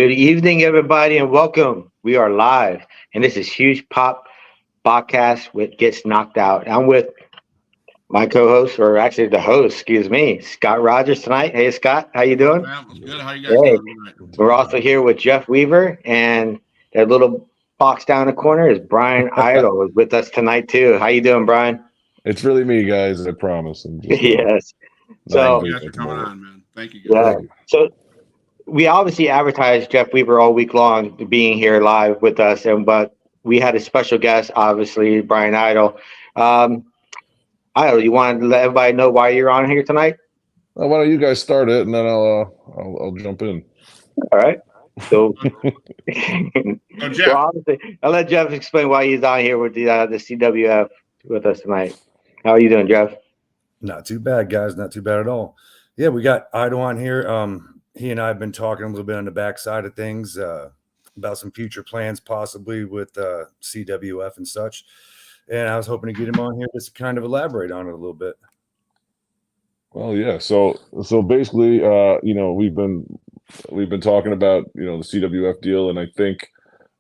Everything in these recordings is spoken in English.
Good evening, everybody, and welcome. We are live, and this is Huge Pop Podcast with Gets Knocked Out. I'm with my co-host, or actually the host, excuse me, Scott Rogers tonight. Hey, Scott, how you What's up, doing? man? What's good? How you guys Hey, doing tonight? we're also here with Jeff Weaver, and that little box down the corner is Brian Idol is with us tonight too. How you doing, Brian? It's really me, guys. I promise. I'm just Yes. Thank So, you non-existent guys for at the coming moment. on, man. Thank you yeah. guys. Thank you. So we obviously advertised Jeff Weaver all week long being here live with us, and but we had a special guest, obviously Brian Idol. Um, Idol, you want to let everybody know why you're on here tonight? Why don't you guys start it, and then I'll jump in. All right. So, So, Jeff, well, obviously, I'll let Jeff explain why he's on here with the CWF with us tonight. How are you doing, Jeff? Not too bad, guys. Not too bad at all. Yeah, we got Ido on here. He and I have been talking a little bit on the backside of things about some future plans, possibly with CWF and such. And I was hoping to get him on here just to kind of elaborate on it a little bit. Well, yeah. So basically, we've been talking about the CWF deal, and I think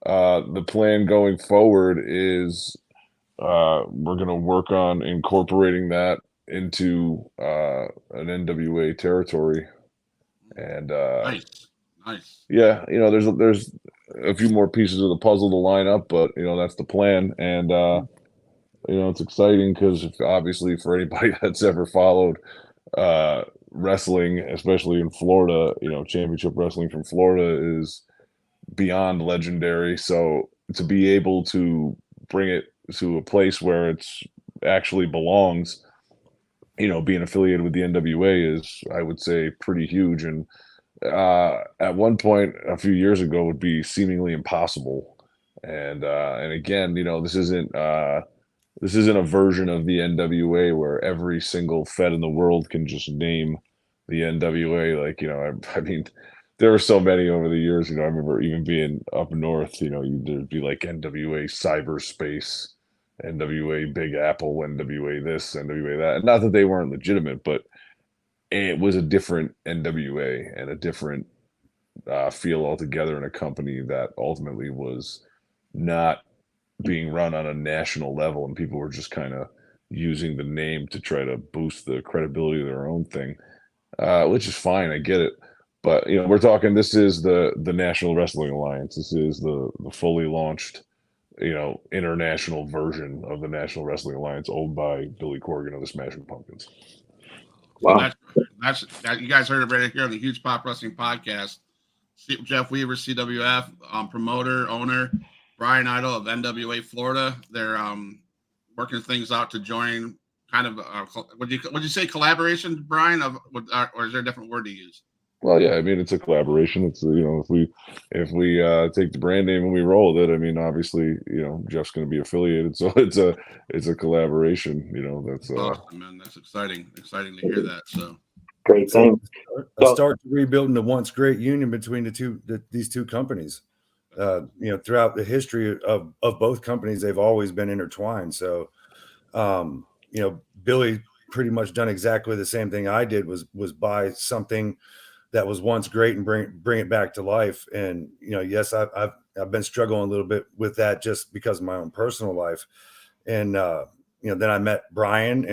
the plan going forward is we're going to work on incorporating that into an NWA territory, and nice. yeah, there's a few more pieces of the puzzle to line up, but that's the plan, and it's exciting because obviously for anybody that's ever followed wrestling, especially in Florida, championship wrestling from Florida is beyond legendary. So to be able to bring it to a place where it's actually belongs, being affiliated with the NWA is, I would say, pretty huge. And at one point a few years ago would be seemingly impossible. And again, this isn't a version of the NWA where every single Fed in the world can just name the NWA. Like, I mean, there were so many over the years. I remember even being up north, there'd be like NWA Cyberspace, NWA Big Apple, NWA this, NWA that. And not that they weren't legitimate, but it was a different NWA and a different feel altogether in a company that ultimately was not being run on a national level, and people were just kind of using the name to try to boost the credibility of their own thing, which is fine. I get it. But, we're talking, this is the National Wrestling Alliance. This is the fully launched, international version of the National Wrestling Alliance owned by Billy Corgan of the Smashing Pumpkins. Wow. That's you guys heard it right here on the Huge Pop Wrestling Podcast. Jeff Weaver, CWF promoter, owner. Brian Idol of NWA Florida. They're working things out to join kind of would you say collaboration, Brian, or is there a different word to use? Well, yeah, I mean, it's a collaboration. It's if we take the brand name and we roll with it, I mean, obviously, Jeff's going to be affiliated, so it's a collaboration. That's awesome, man. That's exciting to hear that. So Great thing. A start to rebuilding the once great union between these two companies. Throughout the history of both companies, they've always been intertwined. So, Billy pretty much done exactly the same thing I did was buy something that was once great and bring it back to life. And, yes, I've been struggling a little bit with that just because of my own personal life. And, then I met Brian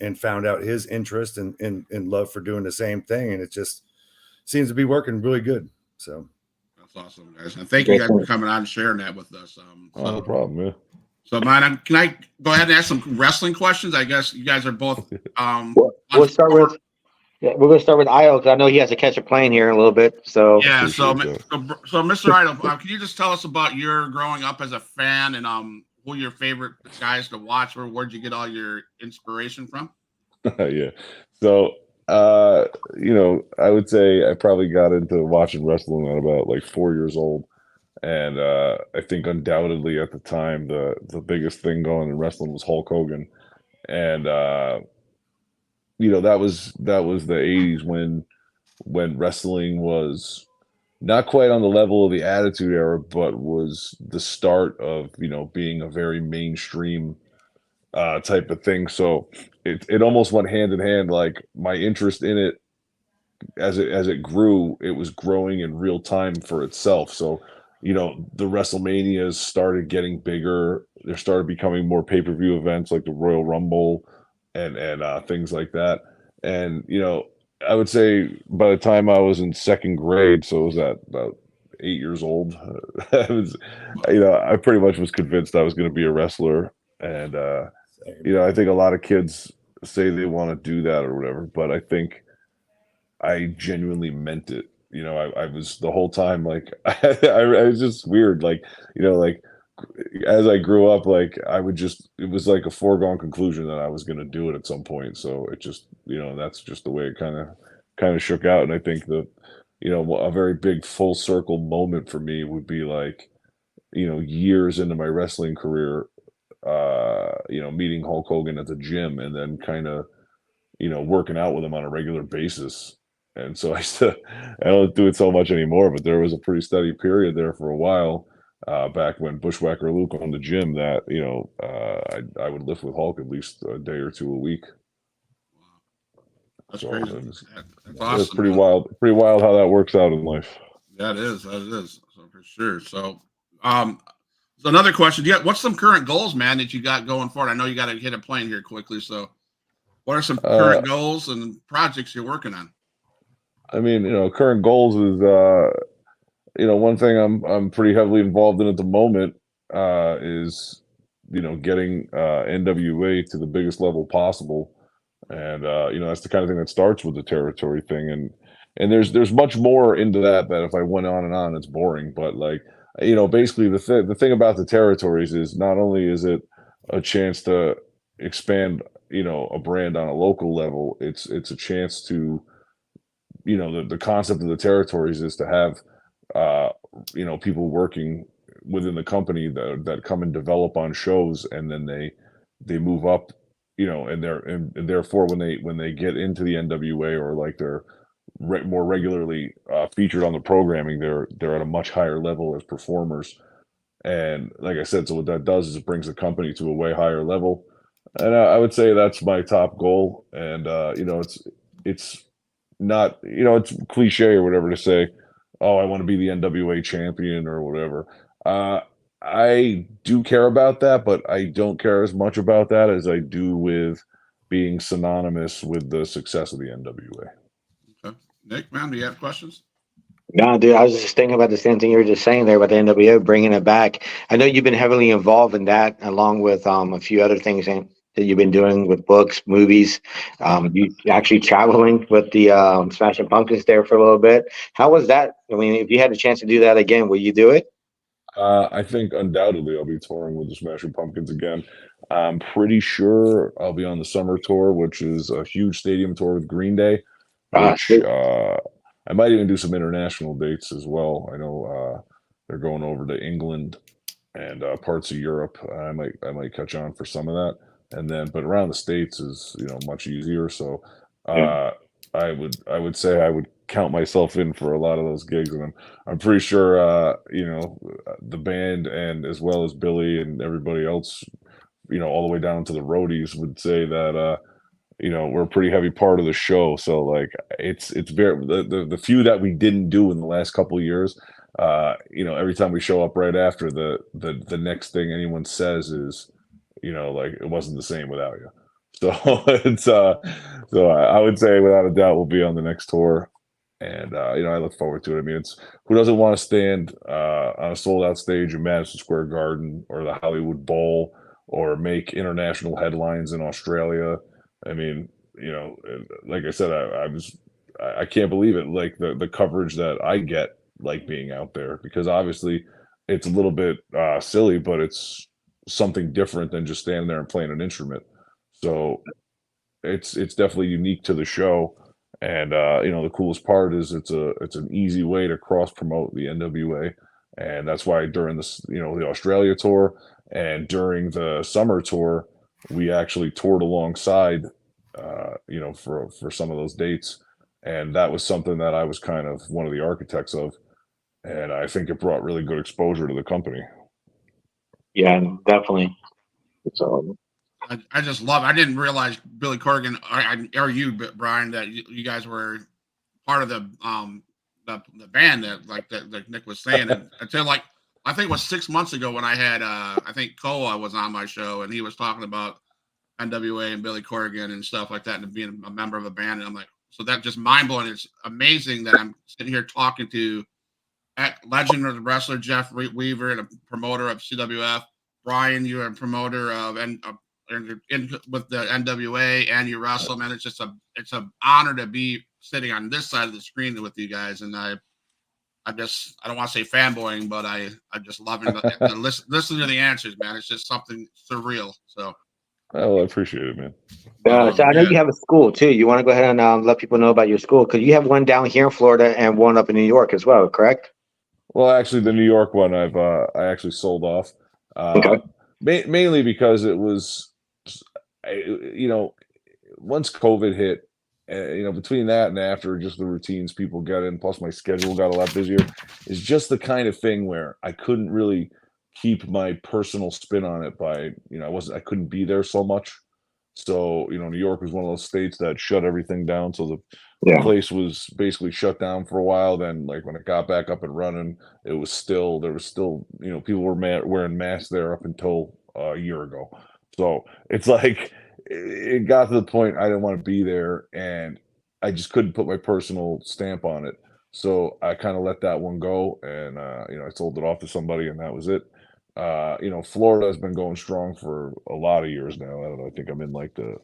and found out his interest and love for doing the same thing. And it just seems to be working really good. So. That's awesome, guys. And thank you guys for coming on and sharing that with us. no problem, man. So, man, can I go ahead and ask some wrestling questions? I guess you guys are both. We'll start with. Yeah, we're going to start with Idol because I know he has to catch a plane here in a little bit. So yeah, so Mr. Idol, can you just tell us about your growing up as a fan and who your favorite guys to watch, or where'd you get all your inspiration from? Yeah, so I would say I probably got into watching wrestling at about like 4 years old, and I think undoubtedly at the time the biggest thing going in wrestling was Hulk Hogan, and that was the 80s when wrestling was not quite on the level of the Attitude Era, but was the start of being a very mainstream type of thing. So it almost went hand in hand. Like my interest in it as it grew, it was growing in real time for itself. So, the WrestleManias started getting bigger. There started becoming more pay-per-view events like the Royal Rumble and things like that. And I would say by the time I was in second grade, so it was at about 8 years old, I was, I pretty much was convinced I was going to be a wrestler. And I think a lot of kids say they want to do that or whatever, but I think I genuinely meant it. I was the whole time like I was just weird, like like as I grew up, like it was like a foregone conclusion that I was going to do it at some point. So it just that's just the way it kind of shook out. And I think that a very big full circle moment for me would be like years into my wrestling career, meeting Hulk Hogan at the gym and then kind of working out with him on a regular basis. And so I don't do it so much anymore, but there was a pretty steady period there for a while, back when Bushwhacker Luke owned the gym that, I would lift with Hulk at least a day or two a week. That's So crazy. it's That's awesome. pretty wild how that works out in life. That is. So for sure. So, so another question. What's some current goals, man, that you got going forward? I know you got to hit a plane here quickly. So what are some current goals and projects you're working on? I mean, current goals is, one thing I'm pretty heavily involved in at the moment, is, getting NWA to the biggest level possible. And, that's the kind of thing that starts with the territory thing. And there's much more into that if I went on and on, it's boring. But like, basically the thing about the territories is not only is it a chance to expand, a brand on a local level, it's a chance to, the concept of the territories is to have people working within the company that come and develop on shows, and then they move up, and therefore when they get into the NWA, or like they're more regularly featured on the programming, they're at a much higher level as performers. And like I said, so what that does is it brings the company to a way higher level. And I would say that's my top goal. And it's not, it's cliche or whatever to say, oh, I want to be the NWA champion or whatever. I do care about that, but I don't care as much about that as I do with being synonymous with the success of the NWA. Okay. Nick, man, do you have questions? No, dude, I was just thinking about the same thing you were just saying there about the NWO bringing it back. I know you've been heavily involved in that, along with a few other things that you've been doing with books, movies. You actually traveling with the Smashing Pumpkins there for a little bit. How was that? I mean, if you had a chance to do that again, will you do it? I think undoubtedly I'll be touring with the Smashing Pumpkins again. I'm pretty sure I'll be on the summer tour, which is a huge stadium tour with Green Day, which Sweet. I might even do some international dates as well. I know they're going over to England and parts of Europe. I might catch on for some of that, and then but around the States is much easier. So I would say I would count myself in for a lot of those gigs, and I'm pretty sure the band, and as well as Billy and everybody else, all the way down to the roadies, would say that we're a pretty heavy part of the show. So like it's very the few that we didn't do in the last couple of years, every time we show up right after, the next thing anyone says is like it wasn't the same without you. So it's so I would say without a doubt we'll be on the next tour. And I look forward to it. I mean, it's who doesn't want to stand on a sold out stage in Madison Square Garden or the Hollywood Bowl, or make international headlines in Australia. I mean, like I said, I can't believe it. Like the coverage that I get, like being out there, because obviously it's a little bit silly, but it's something different than just standing there and playing an instrument. So it's definitely unique to the show. And the coolest part is it's an easy way to cross promote the NWA, and that's why during this the Australia tour and during the summer tour we actually toured alongside for some of those dates, and that was something that I was kind of one of the architects of, and I think it brought really good exposure to the company. Yeah, definitely. So I just love. I didn't realize Billy Corgan or you, Brian, that you guys were part of the band that Nick was saying, and until like I think it was 6 months ago when I had I think Koa was on my show and he was talking about NWA and Billy Corrigan and stuff like that and being a member of a band, and I'm like, so that just mind blowing. It's amazing that I'm sitting here talking to legend of the wrestler Jeff Weaver and a promoter of CWF. Brian, you're a promoter of with the NWA, and you wrestle, man. It's just it's an honor to be sitting on this side of the screen with you guys, and I don't want to say fanboying, but I'm just loving listening to the answers, man. It's just something surreal. So. Oh, I appreciate it, man. So I know you have a school too. You want to go ahead and let people know about your school, because you have one down here in Florida and one up in New York as well, correct? Well, actually, the New York one I actually sold off, Okay. mainly because it was, once COVID hit, between that and after, just the routines people get in, plus my schedule got a lot busier, is just the kind of thing where I couldn't really keep my personal spin on it by, I couldn't be there so much. So, New York was one of those states that shut everything down. So the place was basically shut down for a while. Then, like, when it got back up and running, there was still, people were wearing masks there up until a year ago. So it's like, it got to the point I didn't want to be there, and I just couldn't put my personal stamp on it. So I kind of let that one go, and I sold it off to somebody, and that was it. Florida has been going strong for a lot of years now. I don't know. I think I'm in like the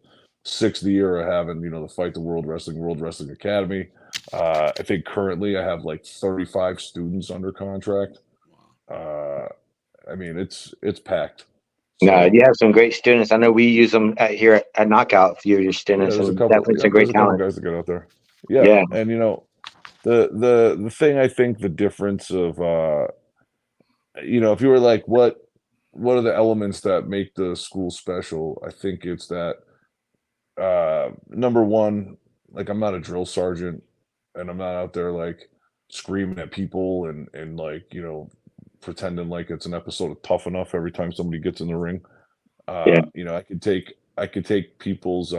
6th year of having, the Fight the World Wrestling Academy. I think currently I have like 35 students under contract. I mean, it's packed. No, you have some great students. I know we use them here at Knockout. A few of your students, there's and a couple, definitely some great talent. guys that get out there. Yeah. And the thing, I think the difference of if you were like, what are the elements that make the school special? I think it's that number one, like, I'm not a drill sergeant, and I'm not out there like screaming at people and like, pretending like it's an episode of Tough Enough every time somebody gets in the ring. I could take people's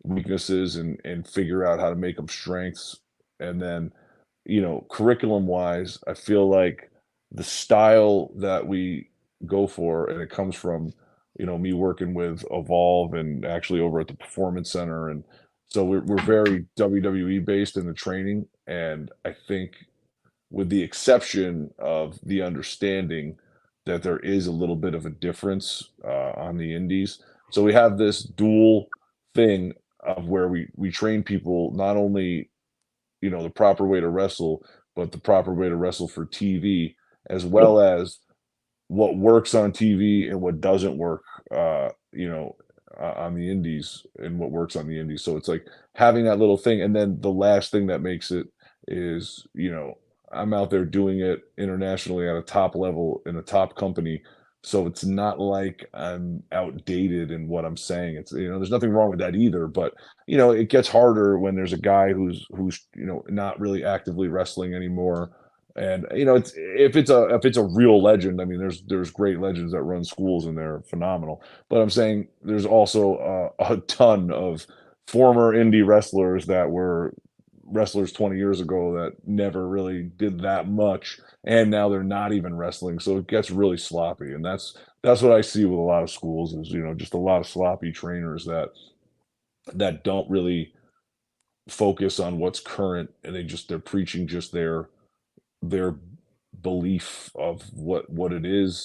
weaknesses and figure out how to make them strengths. And then, curriculum wise, I feel like the style that we go for, and it comes from, me working with Evolve and actually over at the Performance Center. And so we're very WWE based in the training. And I think, with the exception of the understanding that there is a little bit of a difference on the indies. So we have this dual thing of where we train people not only, the proper way to wrestle, but the proper way to wrestle for TV, as well as what works on TV and what doesn't work, on the indies, and what works on the indies. So it's like having that little thing. And then the last thing that makes it is, I'm out there doing it internationally at a top level in a top company. So it's not like I'm outdated in what I'm saying. It's, there's nothing wrong with that either, but it gets harder when there's a guy who's not really actively wrestling anymore. And it's if it's a real legend. I mean, there's great legends that run schools and they're phenomenal. But I'm saying there's also a ton of former indie wrestlers that were wrestlers 20 years ago that never really did that much, and now they're not even wrestling. So it gets really sloppy, and that's what I see with a lot of schools is, just a lot of sloppy trainers that don't really focus on what's current, and they're preaching just their belief of what it is,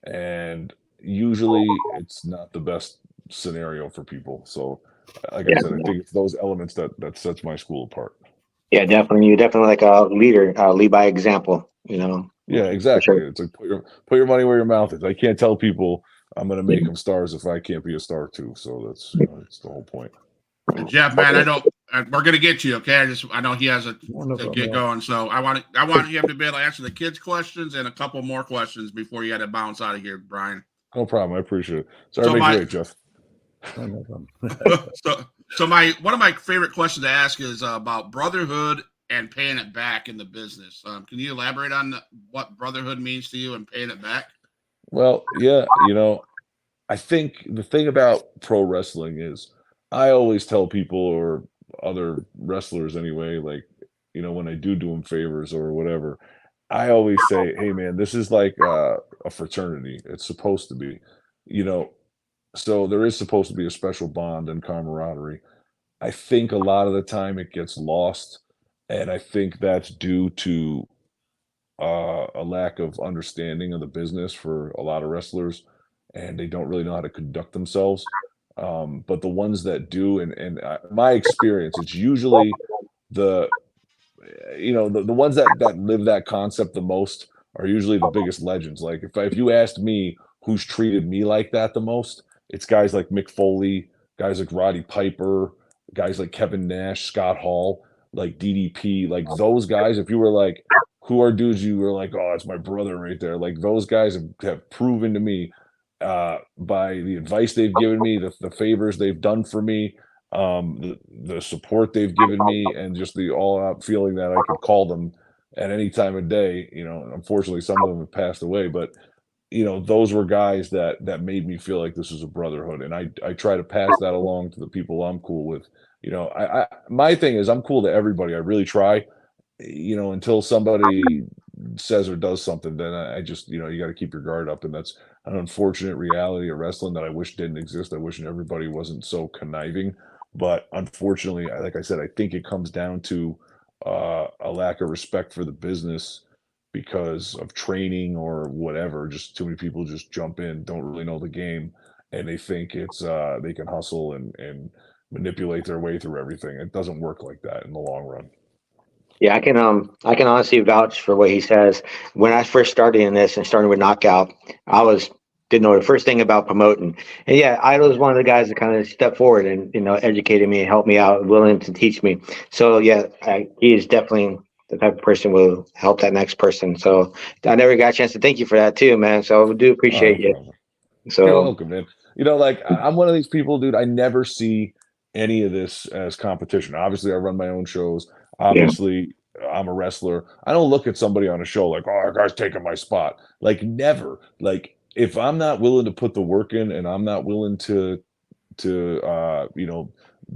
and usually it's not the best scenario for people. So like I said, I think it's those elements that sets my school apart. Yeah, definitely. You're definitely like a leader, lead by example, Yeah, exactly. Sure. It's like put your money where your mouth is. I can't tell people I'm going to make them stars if I can't be a star too. So that's it's the whole point. Jeff, man, we're going to get you. Okay. I know he has to get going. So I want him to be able to answer the kids' questions and a couple more questions before you had to bounce out of here, Brian. No problem. I appreciate it. Sorry to make you wait, Jeff. No problem. So one of my favorite questions to ask is about brotherhood and paying it back in the business. Can you elaborate on what brotherhood means to you and paying it back? Well, yeah, I think the thing about pro wrestling is I always tell people, or other wrestlers anyway, like, you know, when I do them favors or whatever, I always say, hey man, this is like a fraternity. It's supposed to be, you know, so there is supposed to be a special bond and camaraderie. I think a lot of the time it gets lost, and I think that's due to a lack of understanding of the business for a lot of wrestlers, and they don't really know how to conduct themselves. But the ones that do, and my experience, it's usually the the ones that live that concept the most are usually the biggest legends. Like if you asked me who's treated me like that the most, it's guys like Mick Foley, guys like Roddy Piper, guys like Kevin Nash, Scott Hall, like DDP, like those guys. If you were like, who are dudes you were like, oh, it's my brother right there. Like those guys have proven to me by the advice they've given me, the favors they've done for me, the support they've given me, and just the all out feeling that I could call them at any time of day. You know, unfortunately, some of them have passed away, but you know, those were guys that made me feel like this was a brotherhood, and I try to pass that along to the people I'm cool with. You know, I my thing is I'm cool to everybody. I really try. You know, until somebody says or does something, then I just, you know, you got to keep your guard up, and that's an unfortunate reality of wrestling that I wish didn't exist. I wish everybody wasn't so conniving, but unfortunately, like I said, I think it comes down to a lack of respect for the business because of training or whatever. Just too many people just jump in, don't really know the game, and they think it's they can hustle and manipulate their way through everything. It doesn't work like that in the long run. Yeah, I can honestly vouch for what he says. When I first started in this and started with Knockout, I was didn't know the first thing about promoting. And yeah, Idol is one of the guys that kind of stepped forward and educated me and helped me out, willing to teach me. So yeah, he is definitely the type of person who will help that next person. So I never got a chance to thank you for that too, man. So I do Oh, no appreciate you. problem. You're So welcome, man. You know, like I'm one of these people, dude. I never see any of this as competition. Obviously, I run my own shows. yeah, Obviously, I'm a wrestler. I don't look at somebody on a show like, oh, that guy's taking my spot. Like, never. Like, if I'm not willing to put the work in and I'm not willing to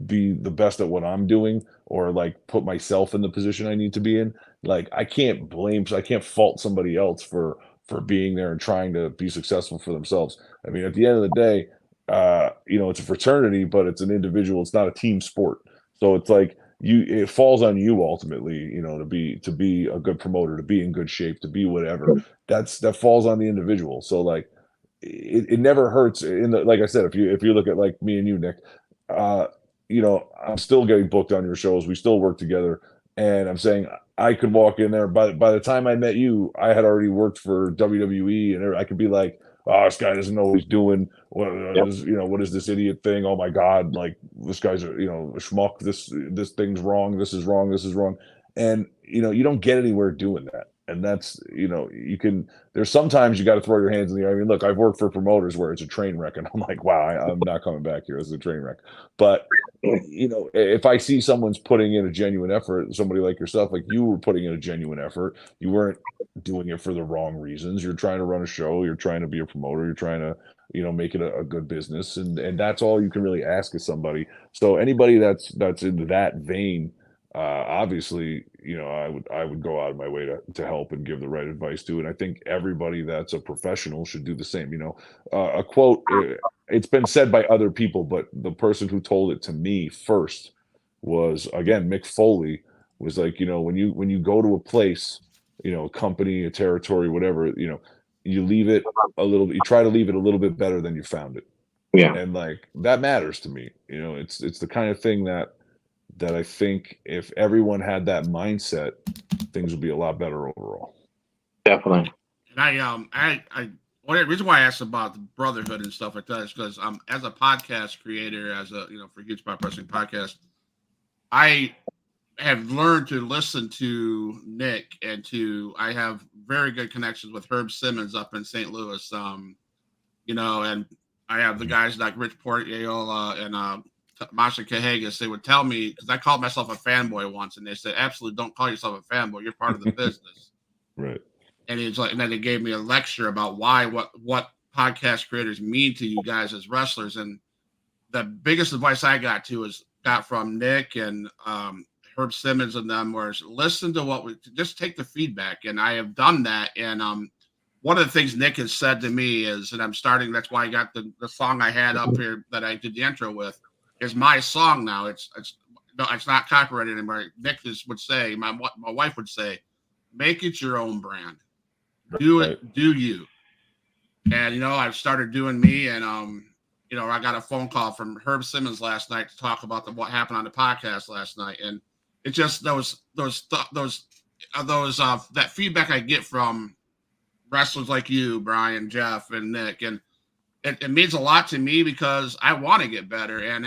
be the best at what I'm doing or like put myself in the position I need to be in, like I can't fault somebody else for being there and trying to be successful for themselves. I mean, at the end of the day, it's a fraternity, but it's an individual, it's not a team sport. So it's like it falls on you ultimately, to be a good promoter, to be in good shape, to be whatever. That falls on the individual. So like it never hurts like I said, if you look at like me and you, Nick, uh, I'm still getting booked on your shows. We still work together. And I'm saying I could walk in there. By the time I met you, I had already worked for WWE, and I could be like, "Oh, this guy doesn't know what he's doing. yep, What is this idiot thing? Oh my god, like this guy's a schmuck. This thing's wrong. This is wrong. This is wrong." And you don't get anywhere doing that. And that's you can. There's sometimes you got to throw your hands in the air. I mean, look, I've worked for promoters where it's a train wreck, and I'm like, wow, I'm not coming back here. This is a train wreck. But if I see someone's putting in a genuine effort, somebody like yourself, like you were putting in a genuine effort, you weren't doing it for the wrong reasons. You're trying to run a show, you're trying to be a promoter, you're trying to, make it a good business, and that's all you can really ask of somebody. So anybody that's in that vein, obviously, I would go out of my way to help and give the right advice to. And I think everybody that's a professional should do the same. A quote. It's been said by other people, but the person who told it to me first was again Mick Foley. Was like, when you go to a place, a company, a territory, whatever, you try to leave it a little bit better than you found it. yeah, And like that matters to me. It's the kind of thing that I think if everyone had that mindset, things would be a lot better overall. definitely. And the reason why I asked about the brotherhood and stuff like that is because as a podcast creator, for Huge Pop Wrestling Podcast, I have learned to listen to Nick and I have very good connections with Herb Simmons up in St. Louis. And I have the guys like Rich Portiola and Masha Kahagas. They would tell me, because I called myself a fanboy once, and they said, absolutely don't call yourself a fanboy. You're part of the business. Right. And it's like, and then they gave me a lecture about what podcast creators mean to you guys as wrestlers. And the biggest advice I got from Nick and Herb Simmons and them was listen to just take the feedback. And I have done that. And one of the things Nick has said to me is, and that's why I got the song I had up here that I did the intro with, is my song now. It's not copyrighted anymore. Nick would say, my wife would say, make it your own brand. Do it, do you. And, I've started doing me, and, I got a phone call from Herb Simmons last night to talk about what happened on the podcast last night. And it's just that feedback I get from wrestlers like you, Brian, Jeff, and Nick. And it means a lot to me because I want to get better. And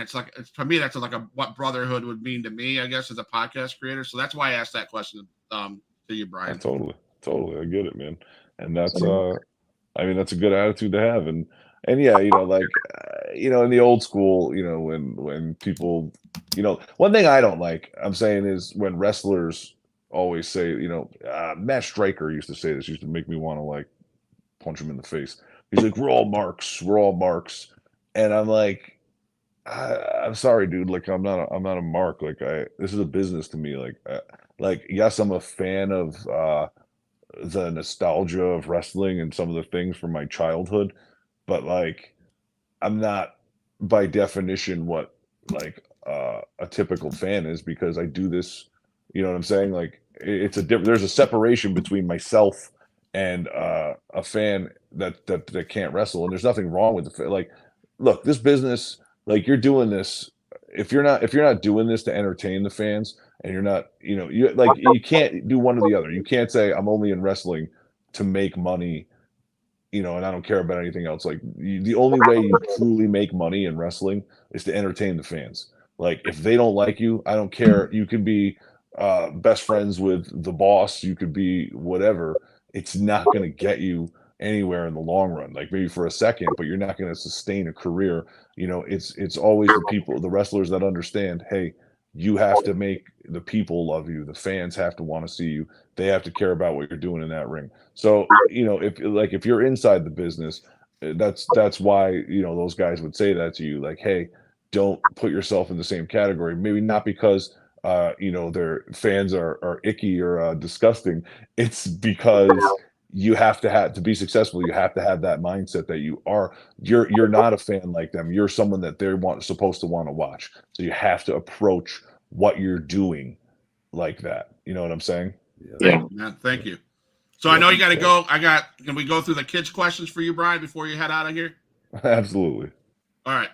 for me, that's like what brotherhood would mean to me, I guess, as a podcast creator. So that's why I asked that question to you, Brian. Yeah, totally. I get it, man. And that's, that's a good attitude to have. And yeah, in the old school, when people, one thing I don't like, I'm saying, is when wrestlers always say, Matt Striker used to say this, used to make me want to like punch him in the face. He's like, we're all marks. And I'm like, I'm sorry, dude. Like, I'm not a mark. Like, this is a business to me. Like, yes, I'm a fan of the nostalgia of wrestling and some of the things from my childhood, but like, I'm not by definition what like a typical fan is, because I do this. You know what I'm saying? Like, there's a separation between myself and a fan that can't wrestle, and there's nothing wrong with the like. Look, this business, like, you're doing this. If you're not doing this to entertain the fans, and you're not, you can't do one or the other. You can't say I'm only in wrestling to make money, and I don't care about anything else. Like, the only way you truly make money in wrestling is to entertain the fans. Like, if they don't like you, I don't care. You could be best friends with the boss. You could be whatever. It's not going to get you anywhere in the long run. Like, maybe for a second, but you're not going to sustain a career. It's always the wrestlers that understand, hey, you have to make the people love you. The fans have to want to see you. They have to care about what you're doing in that ring. So, if you're inside the business, that's why, those guys would say that to you, like, hey, don't put yourself in the same category. Maybe not because their fans are icky or disgusting. It's because you have to be successful. You have to have that mindset that you're not a fan like them. You're someone that they're supposed to want to watch. So you have to approach what you're doing like that. You know what I'm saying? Yeah, man. Thank you. So I know you got to go. Can we go through the kids' questions for you, Brian, before you head out of here? Absolutely. All right.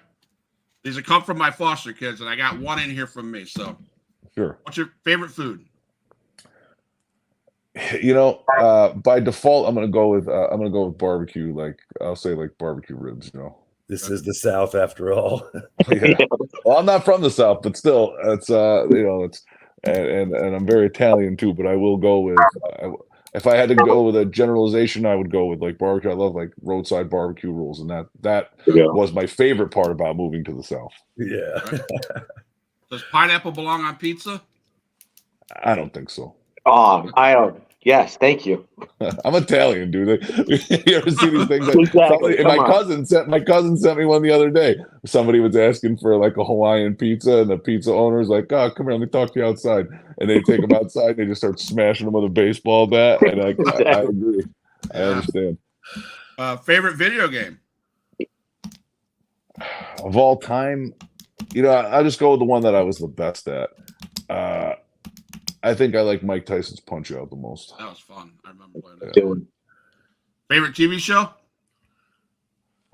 These have come from my foster kids, and I got one in here from me. So, sure. What's your favorite food? By default, I'm gonna go with barbecue. Like, I'll say like barbecue ribs. This is the South, after all. Yeah. Well, I'm not from the South, but still, it's and I'm very Italian too. But I will go with, if I had to go with a generalization, I would go with like barbecue. I love like roadside barbecue rules, and that was my favorite part about moving to the South. Yeah. Does pineapple belong on pizza? I don't think so. I don't. Yes, thank you. I'm Italian, dude. You ever see these things? Exactly. My cousin sent me one the other day. Somebody was asking for like a Hawaiian pizza, and the pizza owner's like, "Oh, come here, let me talk to you outside." And they take them outside, and they just start smashing them with a baseball bat. And I agree. I understand. Favorite video game of all time? I just go with the one that I was the best at. I think I like Mike Tyson's Punch-Out the most. That was fun. I remember playing that. Favorite TV show?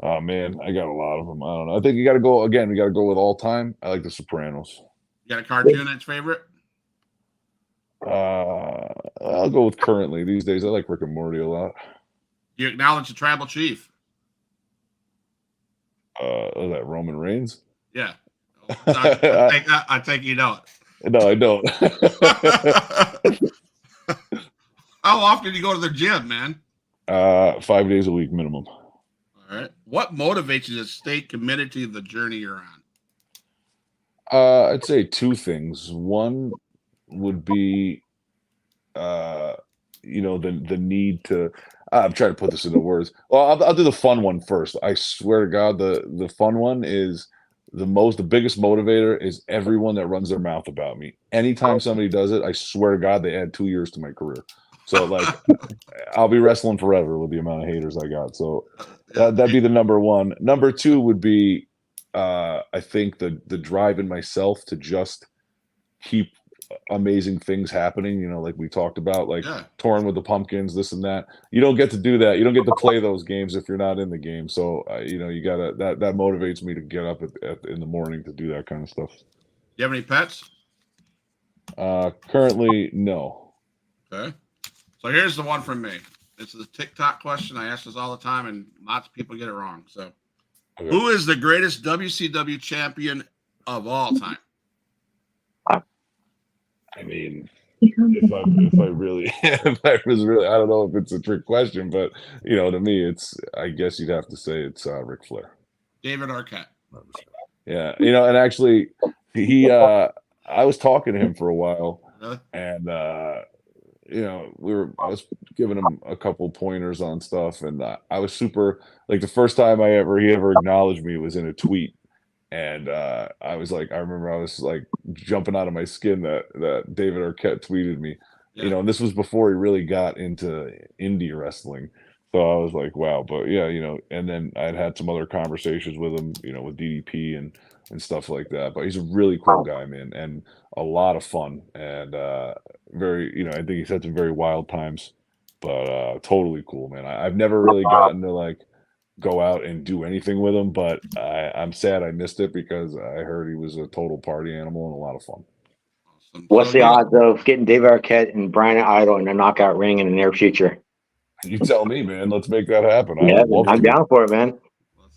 Oh man, I got a lot of them. I don't know. I think you got to go again. We got to go with all time. I like The Sopranos. You got a cartoon that's favorite? I'll go with currently these days. I like Rick and Morty a lot. You acknowledge the tribal chief? That Roman Reigns? Yeah. I think you know it. No, I don't. How often do you go to the gym, man? 5 days a week minimum. All right. What motivates you to stay committed to the journey you're on? I'd say two things. One would be, the need to. I'm trying to put this into words. Well, I'll do the fun one first. I swear to God, the fun one is the biggest motivator is everyone that runs their mouth about me. Anytime somebody does it, I swear to God, they add 2 years to my career. So like, I'll be wrestling forever with the amount of haters I got. So that'd be the number one. Number two would be, I think the drive in myself to just keep amazing things happening. You know, like we talked about, like touring with the Pumpkins, this and that. You don't get to do that. You don't get to play those games if you're not in the game. So you know, you gotta that motivates me to get up in the morning to do that kind of stuff. You have any pets? Currently, no. Okay. So here's the one from me. It's the TikTok question. I ask this all the time, and lots of people get it wrong. So, who is the greatest WCW champion of all time? I mean, if I really, if I was really, I don't know if it's a trick question, but you know, to me, it's, I guess you'd have to say it's Ric Flair. David Arquette. Yeah, you know, and actually, I was talking to him for a while, and you know, I was giving him a couple pointers on stuff, and I was super, like, the first time he ever acknowledged me was in a tweet. And I was like, I remember I was like jumping out of my skin that David Arquette tweeted me, you know, and this was before he really got into indie wrestling. So I was like, wow. But yeah, you know, and then I'd had some other conversations with him, you know, with DDP and stuff like that. But he's a really cool guy, man, and a lot of fun, and very, you know, I think he's had some very wild times, but totally cool, man. I've never really gotten to like go out and do anything with him, but I'm sad I missed it because I heard he was a total party animal and a lot of fun. Awesome. What's the odds of getting David Arquette and Brian Idol in a knockout ring in the near future? You tell me, man. Let's make that happen. Yeah, I'm down for it, man.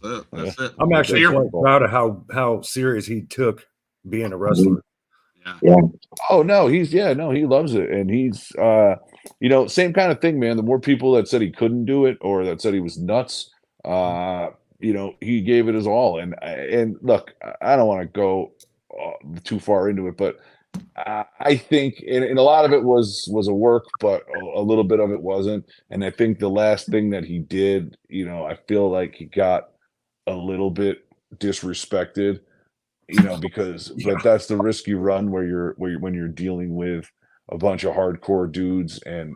That's it. I'm actually quite proud of how serious he took being a wrestler. Yeah. Oh no, he loves it, and he's you know, same kind of thing, man. The more people that said he couldn't do it or that said he was nuts, you know, he gave it his all. And look, I don't want to go too far into it, but I think, and a lot of it was a work, but a little bit of it wasn't. And I think the last thing that he did, you know, I feel like he got a little bit disrespected, you know, because but that's the risk you run when you're dealing with a bunch of hardcore dudes. And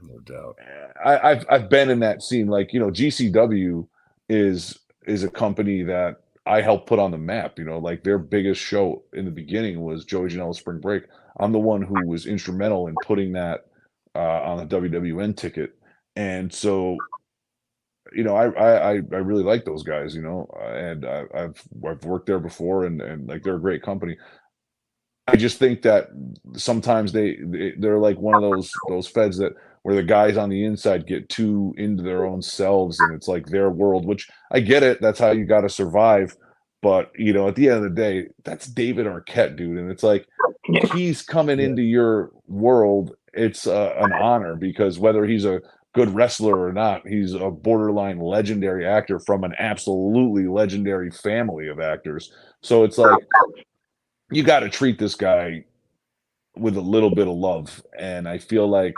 no doubt, I've been in that scene. Like, you know, GCW is a company that I helped put on the map. You know, like their biggest show in the beginning was Joey Janela Spring Break. I'm the one who was instrumental in putting that on the WWN ticket. And so, you know, I really like those guys, you know, and I've worked there before, and like they're a great company. I just think that sometimes they're like one of those feds that where the guys on the inside get too into their own selves, and it's like their world, which I get it. That's how you got to survive. But, you know, at the end of the day, that's David Arquette, dude. And it's like, he's coming into your world. It's an honor, because whether he's a good wrestler or not, he's a borderline legendary actor from an absolutely legendary family of actors. So it's like, you got to treat this guy with a little bit of love. And I feel like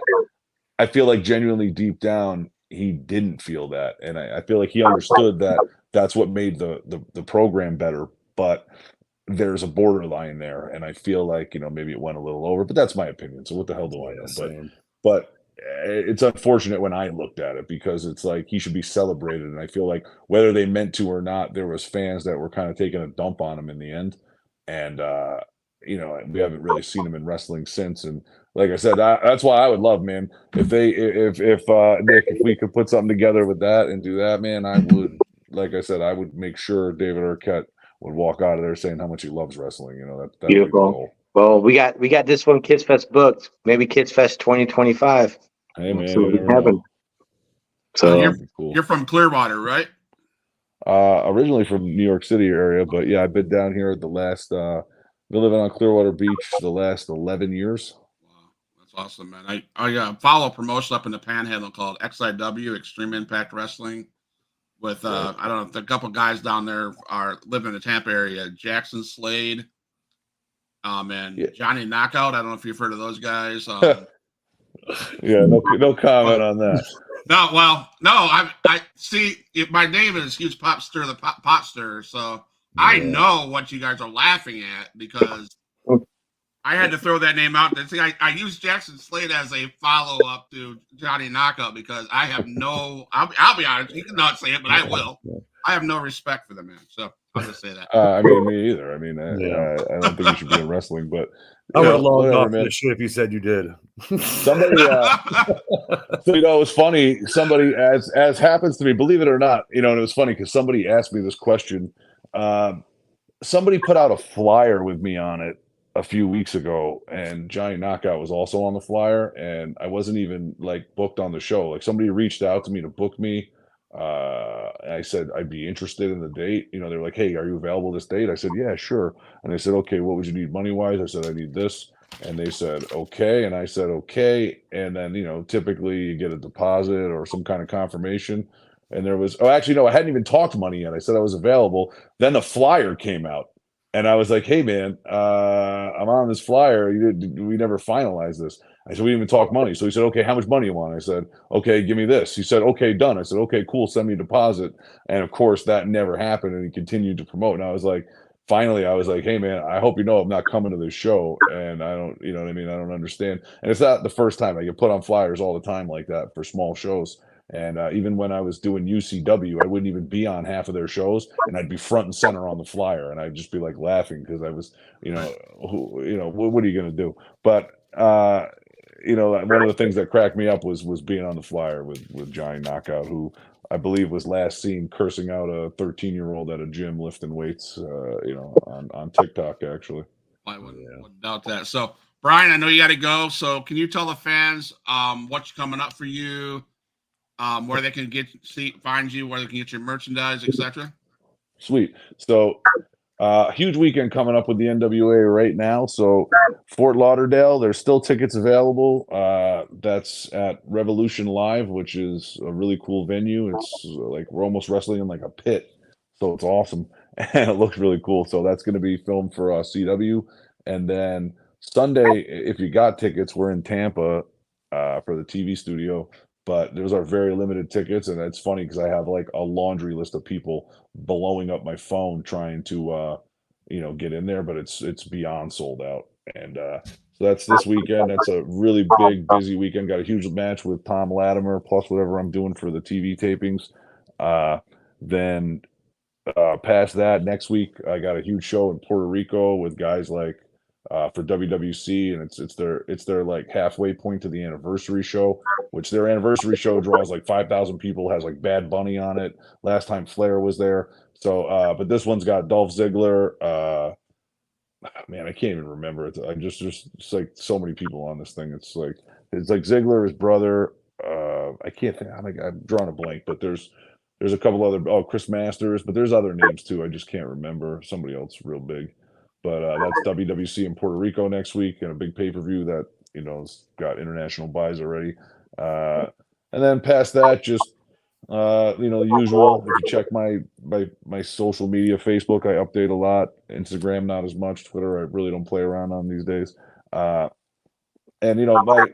genuinely deep down, he didn't feel that. And I feel like he understood that that's what made the program better, but there's a borderline there. And I feel like, you know, maybe it went a little over, but that's my opinion. So what the hell do I know? But it's unfortunate when I looked at it, because it's like he should be celebrated. And I feel like whether they meant to or not, there was fans that were kind of taking a dump on him in the end. And, you know, we haven't really seen him in wrestling since. And like I said, that's why I would love, man, if Nick, if we could put something together with that and do that, man, I would, like I said, I would make sure David Arquette would walk out of there saying how much he loves wrestling. You know, that's beautiful. Well, we got this one Kids Fest booked. Maybe Kids Fest 2025. Hey, man. So you're from Clearwater, right? Originally from New York City area, but yeah, I've been down here the last been living on Clearwater Beach the last 11 years. Wow, that's awesome, man. I follow a promotion up in the Panhandle called XIW, Extreme Impact Wrestling, with I don't know, a couple guys down there live in the Tampa area, Jackson Slade, and Johnny Knockout. I don't know if you've heard of those guys. Yeah, no comment on that. No, well, no, I see. My name is Huge Pop Stir, the Pop Stir. So I Yeah. know what you guys are laughing at because I had to throw that name out there. See, I used Jackson Slade as a follow up to Johnny Knockout because I have no. I'll be honest. You can not say it, but I will. I have no respect for the man. So I'll just say that. I mean, me either. I mean, Yeah. I don't think you should be in wrestling, but I you would have know, logged whatever, off man. this shit if you said you did. Somebody, so you know, it was funny. Somebody, as happens to me, believe it or not, you know, and it was funny because somebody asked me this question. Somebody put out a flyer with me on it a few weeks ago, and Johnny Knockout was also on the flyer, and I wasn't even like booked on the show. Like somebody reached out to me to book me. And I said I'd be interested in the date. You know, they're like, "Hey, are you available this date?" I said, "Yeah, sure." And they said, "Okay, what would you need money wise?" I said, "I need this." And they said, "Okay." And I said, "Okay." And then, you know, typically you get a deposit or some kind of confirmation. And there was, oh, actually, no, I hadn't even talked money yet. I said I was available. Then the flyer came out, and I was like, "Hey, man, I'm on this flyer. We never finalized this." I said, "We didn't even talk money." So he said, "Okay, how much money you want?" I said, "Okay, give me this." He said, "Okay, done." I said, "Okay, cool. Send me a deposit." And of course, that never happened, and he continued to promote. And I was like, finally, I was like, "Hey, man, I hope you know I'm not coming to this show, and I don't, you know what I mean? I don't understand." And it's not the first time. I get put on flyers all the time like that for small shows. And even when I was doing UCW, I wouldn't even be on half of their shows, and I'd be front and center on the flyer, and I'd just be like laughing because I was, you know, what are you going to do? But you know, one of the things that cracked me up was being on the flyer with Johnny Knockout, who I believe was last seen cursing out a 13-year-old at a gym lifting weights, you know, on TikTok actually. I wouldn't doubt that. So, Brian, I know you got to go. So, can you tell the fans what's coming up for you, where they can find you, where they can get your merchandise, etc.? Sweet. So, huge weekend coming up with the NWA right now. So, Fort Lauderdale, there's still tickets available. That's at Revolution Live, which is a really cool venue. It's like we're almost wrestling in like a pit, so it's awesome and it looks really cool. So that's going to be filmed for CW, and then Sunday, if you got tickets, we're in Tampa for the TV studio. But those are very limited tickets, and it's funny because I have like a laundry list of people blowing up my phone trying to you know, get in there, but it's beyond sold out. And so that's this weekend. That's a really big, busy weekend. Got a huge match with Tom Latimer, plus whatever I'm doing for the TV tapings. Then past that, next week I got a huge show in Puerto Rico with guys like for WWC, and it's their like halfway point to the anniversary show, which their anniversary show draws like 5,000 people, has like Bad Bunny on it. Last time Flair was there. So but this one's got Dolph Ziggler, man, I can't even remember it. I just it's like so many people on this thing. It's like Ziggler, his brother. I can't think. I'm drawing a blank, but there's a couple other. Oh, Chris Masters, but there's other names too. I just can't remember. Somebody else real big, but that's WWC in Puerto Rico next week, and a big pay per view that you know has got international buys already. And then past that, just you know, the usual. If you check my social media, Facebook, I update a lot. Instagram, not as much. Twitter, I really don't play around on these days. And you know, my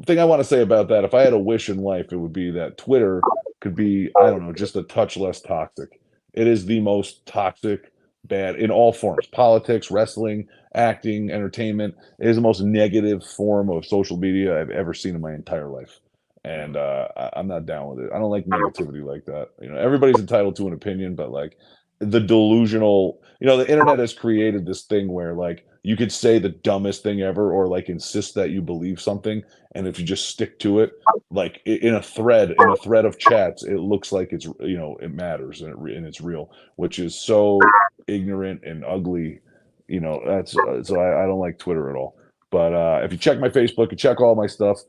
thing I want to say about that, if I had a wish in life, it would be that Twitter could be, I don't know, just a touch less toxic. It is the most toxic, bad in all forms: politics, wrestling, acting, entertainment. It is the most negative form of social media I've ever seen in my entire life. And I'm not down with it. I don't like negativity like that. You know, everybody's entitled to an opinion, but like the delusional, you know, the internet has created this thing where like you could say the dumbest thing ever or like insist that you believe something, and if you just stick to it, like in a thread of chats, it looks like it's, you know, it matters and it's real, which is so ignorant and ugly. You know, that's so I don't like Twitter at all. But if you check my Facebook, you check all my stuff.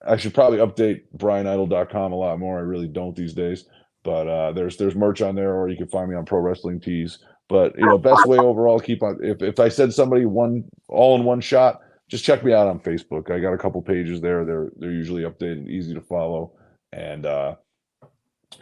I should probably update brianidol.com a lot more. I really don't these days. But there's merch on there, or you can find me on Pro Wrestling Tees. But you know, best way overall, keep on. If I said somebody all in one shot, just check me out on Facebook. I got a couple pages there. They're usually updated, easy to follow. And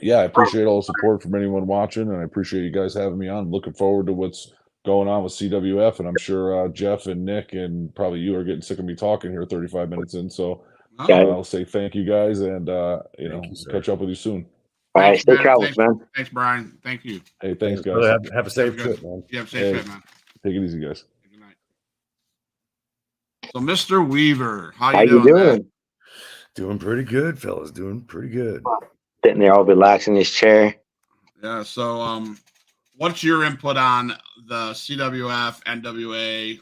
yeah, I appreciate all the support from anyone watching, and I appreciate you guys having me on. I'm looking forward to what's going on with CWF, and I'm sure Jeff and Nick and probably you are getting sick of me talking here 35 minutes in. So I'll say thank you guys, and you know, you, sir. catch up with you soon. All right, Thanks, stay man. travels, man. Thanks, Brian. Thank you. Hey, thanks, guys. Brother, have a safe Have a trip, good- man. You have a safe Hey. trip, man. Take it easy, guys. Good night. So, Mr. Weaver, how How you you doing, man? doing? Doing pretty good, fellas. Doing pretty good. Sitting there all relaxed in his chair. Yeah. So, what's your input on the CWF NWA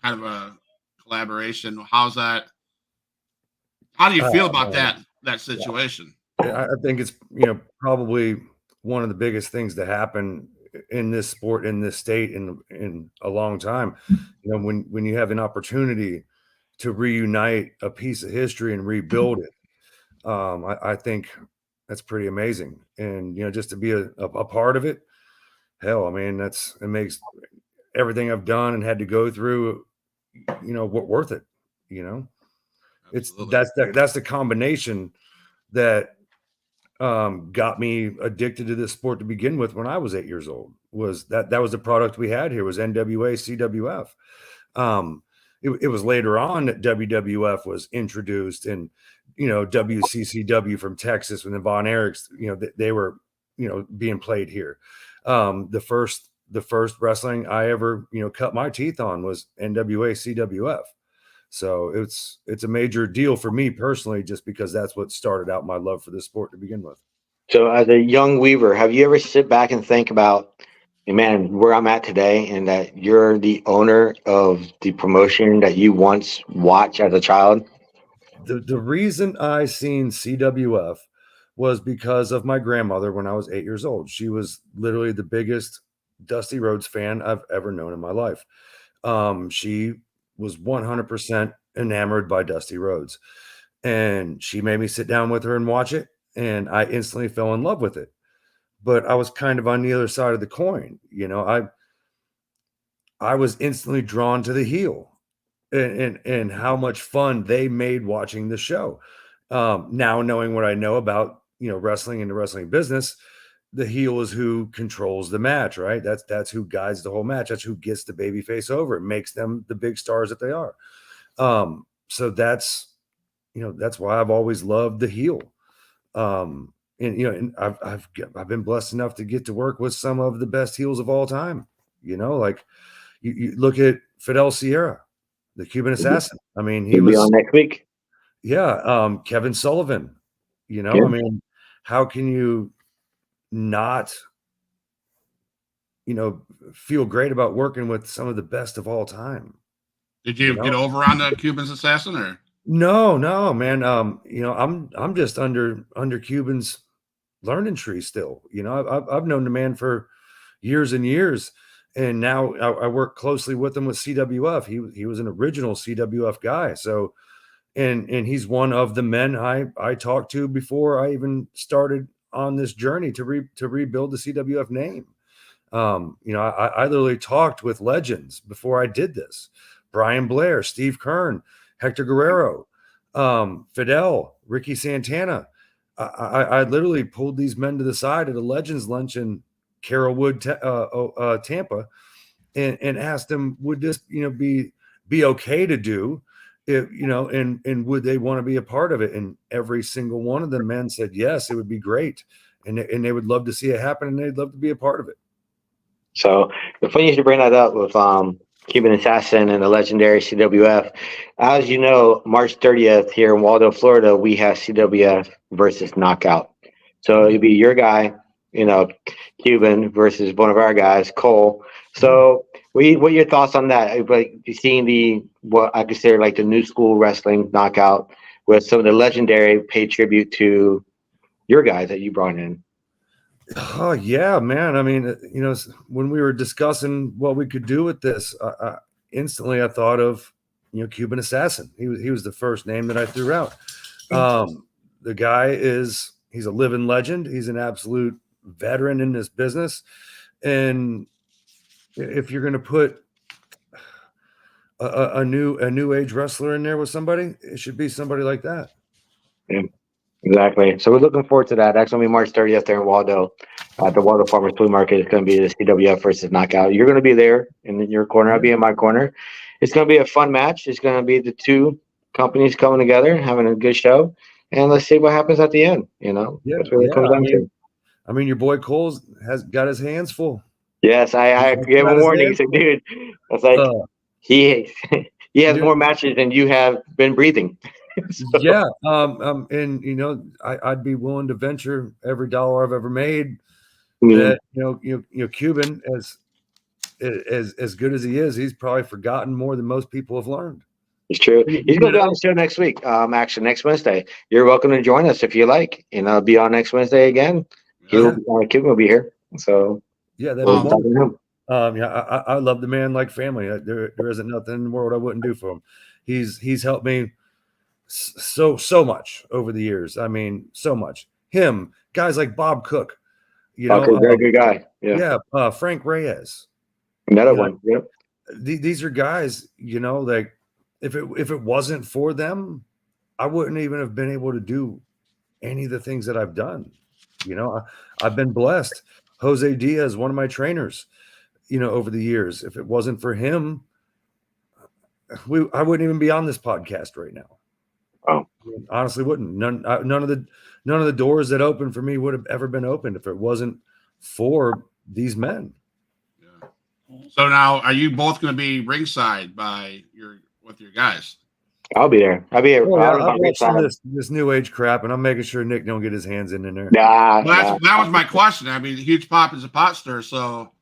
kind of a collaboration? How's that? How do you feel about that situation? I think it's probably one of the biggest things to happen in this sport in this state in a long time. When you have an opportunity to reunite a piece of history and rebuild it, I think that's pretty amazing. And just to be a part of it, hell, I mean, it makes everything I've done and had to go through, worth it. Absolutely. That's the combination that got me addicted to this sport to begin with when I was 8 years old. Was that was the product we had here was NWA CWF. It was later on that WWF was introduced, and WCCW from Texas when the Von Erichs, they were being played here. The first wrestling I ever cut my teeth on was NWA CWF. So it's a major deal for me personally, just because that's what started out my love for this sport to begin with. So, as a young Weaver, have you ever sit back and think about, man, where I'm at today, and that you're the owner of the promotion that you once watched as a child? The reason I seen CWF was because of my grandmother when I was 8 years old. She was literally the biggest Dusty Rhodes fan I've ever known in my life. She was 100% enamored by Dusty Rhodes, and she made me sit down with her and watch it, and I instantly fell in love with it. But I was kind of on the other side of the coin. I was instantly drawn to the heel and how much fun they made watching the show. Now knowing what I know about wrestling and the wrestling business, the heel is who controls the match, right? That's who guides the whole match. That's who gets the baby face over. It makes them the big stars that they are. So that's why I've always loved the heel. And I've been blessed enough to get to work with some of the best heels of all time. Like you look at Fidel Sierra, the Cuban Assassin. I mean, he He'll be was on next week. yeah. Kevin Sullivan. Yeah. I mean, how can you not feel great about working with some of the best of all time? Did you get over on the Cuban's Assassin, or? No, man. I'm just under Cuban's learning tree still. I've known the man for years and years, and now I work closely with him with CWF. He was an original CWF guy. So, and he's one of the men I talked to before I even started on this journey to rebuild the CWF name. I literally talked with legends before I did this. Brian Blair, Steve Kern, Hector Guerrero, Fidel, Ricky Santana. I literally pulled these men to the side at a Legends lunch in Carrollwood, Tampa, and asked them, would this, be okay to do, if and would they want to be a part of it? And every single one of the men said yes, it would be great, and they would love to see it happen, and they'd love to be a part of it. So it's funny you should bring that up with Cuban Assassin and the legendary CWF. As you know, March 30th here in Waldo, Florida, we have CWF versus Knockout. So it'd be your guy, Cuban versus one of our guys, Cole. So what are your thoughts on that? Like seeing what I consider like the new school wrestling Knockout with some of the legendary pay tribute to your guys that you brought in. Oh yeah, man. I mean, when we were discussing what we could do with this, instantly I thought of, Cuban Assassin. He was the first name that I threw out. The guy he's a living legend. He's an absolute veteran in this business. And if you're going to put a new age wrestler in there with somebody, it should be somebody like that. Yeah. Exactly. So we're looking forward to that. That's going to be March 30th there in Waldo. At the Waldo Farmers Flea Market. It's going to be the CWF versus Knockout. You're going to be there in your corner. I'll be in my corner. It's going to be a fun match. It's going to be the two companies coming together, having a good show. and let's see what happens at the end. Yeah, That's what it yeah. comes down to. I mean, your boy Cole's has got his hands full. Yes, I He's gave him got a his warning. hands Said, full. dude, I was like, he he has dude. more matches than you have been breathing. So, Yeah. And I'd be willing to venture every dollar I've ever made that Cuban, as good as he is, he's probably forgotten more than most people have learned. it's true. You He's going to be know? on the show next week. Actually, next Wednesday. You're welcome to join us if you like. Be on next Wednesday again. Yeah. Cuban will be here. So Yeah, that'd we'll be talk to wonderful. him. Yeah, I love the man like family. There isn't nothing in the world I wouldn't do for him. He's helped me so much over the years. I mean, so much. Him, guys like Bob Cook, Okay, very good guy. Yeah. Frank Reyes. Another You know, one. Yep. These are guys, like if it wasn't for them, I wouldn't even have been able to do any of the things that I've done. I've been blessed. Jose Diaz, one of my trainers, over the years. If it wasn't for him, I wouldn't even be on this podcast right now. Oh, honestly, wouldn't. None of the doors that opened for me would have ever been opened if it wasn't for these men. Yeah. So now, are you both going to be ringside with your guys? I'll be there. I'll be here. Oh, yeah, I'm watching this new age crap, and I'm making sure Nick don't get his hands in there. Nah, well, that was my question. I mean, Huge Pop is a pot stir. So,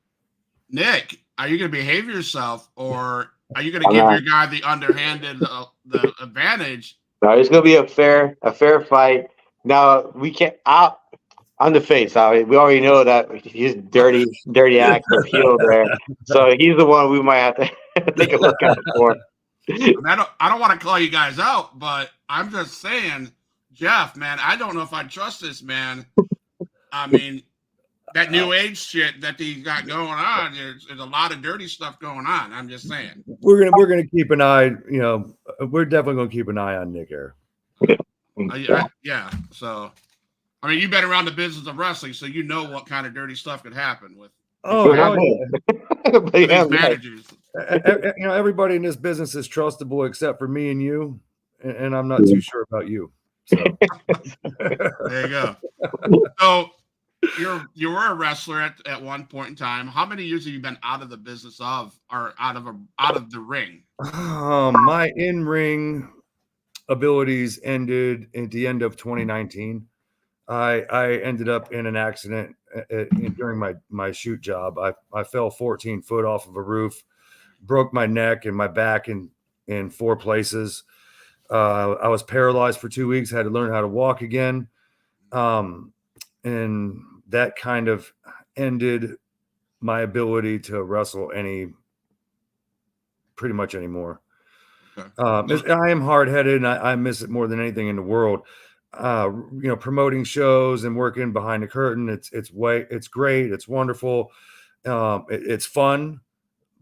Nick, are you going to behave yourself, or are you going to give your guy the underhanded the advantage? No, it's going to be a fair fight. Now we can't. On the face, we already know that he's dirty act of heel there. So he's the one we might have to take a look out for. I don't want to call you guys out, but I'm just saying, Jeff, man, I don't know if I trust this man. I mean, that new age shit that he got going on, there's a lot of dirty stuff going on. I'm just saying. We're gonna keep an eye. We're definitely gonna keep an eye on Nick here. Yeah. So, I mean, you've been around the business of wrestling, so you know what kind of dirty stuff could happen with. These managers. Everybody in this business is trustable except for me and you, and I'm not too sure about you. So. There you go. So you were a wrestler at one point in time. How many years have you been out of the business or out of the ring? My in-ring abilities ended at the end of 2019. I ended up in an accident during my shoot job. I fell 14 foot off of a roof, broke my neck and my back in 4 places. I was paralyzed for 2 weeks, had to learn how to walk again. And that kind of ended my ability to wrestle pretty much anymore. Okay. I am hard-headed and I miss it more than anything in the world. Promoting shows and working behind the curtain. It's great. It's wonderful. It's fun,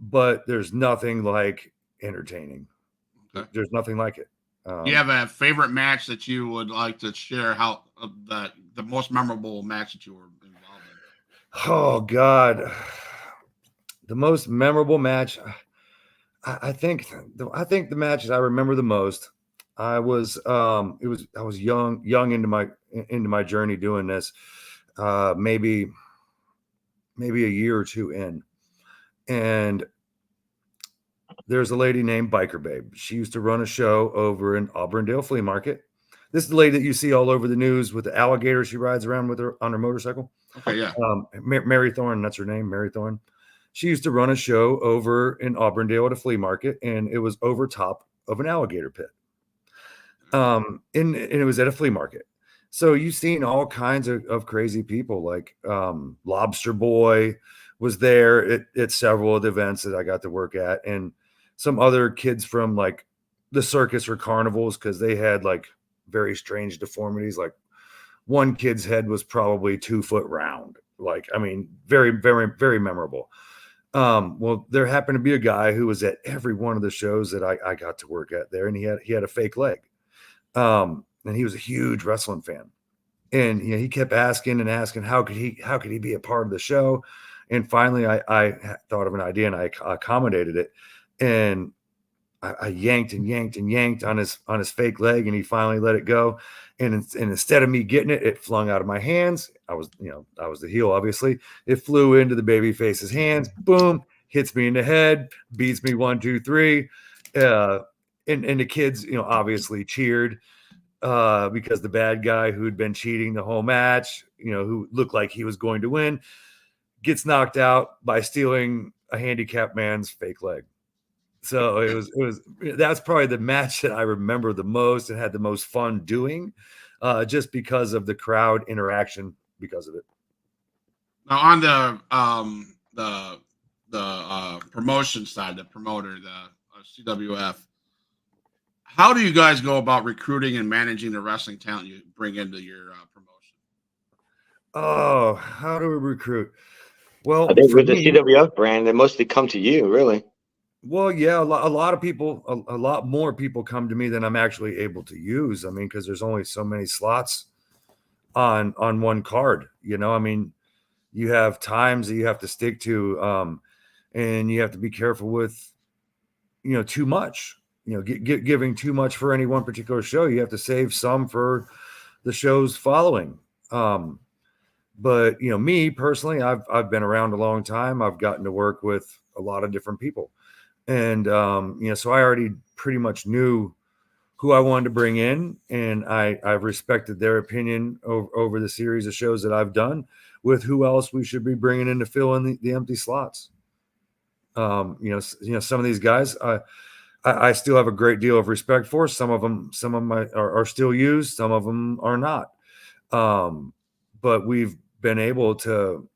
but there's nothing like entertaining. Okay. There's nothing like it. Do you have a favorite match that you would like to share? How the most memorable match that you were involved in? Oh God, the most memorable match. I think the matches I remember the most. I was young into my journey doing this, maybe a year or two in, and there's a lady named Biker Babe. She used to run a show over in Auburndale Flea Market. This is the lady that you see all over the news with the alligator she rides around with on her motorcycle. Okay, yeah. Mary Thorne, that's her name, Mary Thorne. She used to run a show over in Auburndale at a flea market, and it was over top of an alligator pit. And it was at a flea market. So you've seen all kinds of crazy people, like Lobster Boy was there at several of the events that I got to work at, and some other kids from like the circus or carnivals, because they had like very strange deformities. Like one kid's head was probably 2 foot round. Like, I mean, very, very, very memorable. Well, there happened to be a guy who was at every one of the shows that I got to work at there, and he had a fake leg. And he was a huge wrestling fan, and he kept asking how could he be a part of the show. And finally I thought of an idea, and I accommodated it. And I yanked and yanked and yanked on his fake leg, and he finally let it go. And instead of me getting it, it flung out of my hands. I was the heel, obviously. It flew into the baby face's hands. Boom, hits me in the head, beats me 1, 2, 3. And the kids, obviously cheered because the bad guy who'd been cheating the whole match, who looked like he was going to win, gets knocked out by stealing a handicapped man's fake leg. So that's probably the match that I remember the most and had the most fun doing, just because of the crowd interaction because of it. Now on the promotion side, the promoter, the CWF, how do you guys go about recruiting and managing the wrestling talent you bring into your promotion? Oh, how do we recruit? Well, I think for with the me, CWF brand, they mostly come to you, really. well, yeah, a lot of people, a lot more people come to me than I'm actually able to use. I mean, because there's only so many slots on one card. I mean, you have times that you have to stick to, and you have to be careful with, too much. Giving too much for any one particular show. You have to save some for the shows following. But me personally, I've been around a long time. I've gotten to work with a lot of different people. And, so I already pretty much knew who I wanted to bring in, and I've respected their opinion over the series of shows that I've done with who else we should be bringing in to fill in the empty slots. Some of these guys, I still have a great deal of respect for. Some of them are still used. Some of them are not. But we've been able to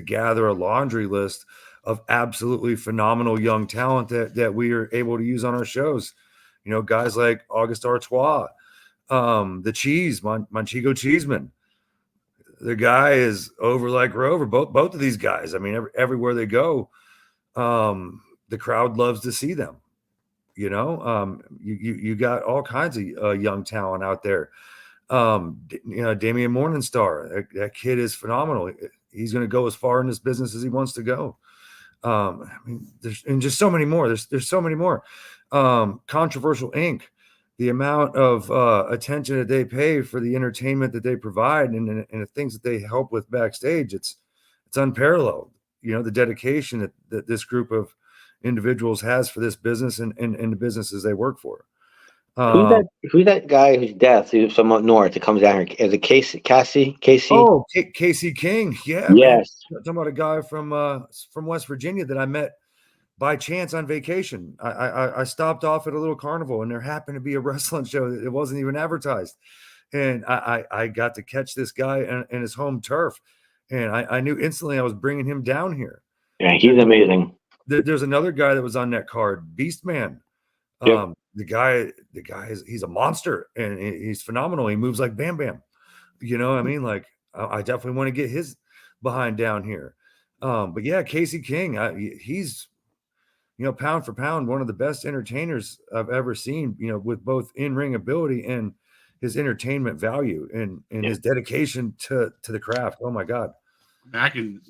gather a laundry list of absolutely phenomenal young talent that we are able to use on our shows. Guys like August Artois, the Cheese, Manchego Cheeseman. The guy is over like Rover. Both of these guys. I mean, everywhere they go, the crowd loves to see them. You got all kinds of young talent out there. Damian Morningstar, that kid is phenomenal. He's going to go as far in this business as he wants to go. I mean, there's just so many more. There's so many more. Controversial Inc. The amount of attention that they pay for the entertainment that they provide and the things that they help with backstage, it's unparalleled. The dedication that this group of individuals has for this business and the businesses they work for. Who's that guy who's deaf, who's from up north that comes down here? Is it Casey? Oh, Casey King. Yeah, man. Yes. Talking about a guy from West Virginia that I met by chance on vacation. I stopped off at a little carnival, and there happened to be a wrestling show that it wasn't even advertised. And I got to catch this guy in his home turf. And I knew instantly I was bringing him down here. Yeah, he's amazing. There's another guy that was on that card, Beastman. Yep. The guy he's a monster, and he's phenomenal. He moves like Bam Bam. I mean, like I definitely want to get his behind down here. But yeah, Casey King, he's pound for pound one of the best entertainers I've ever seen. With both in-ring ability and his entertainment value and his dedication to the craft. Oh my God. I can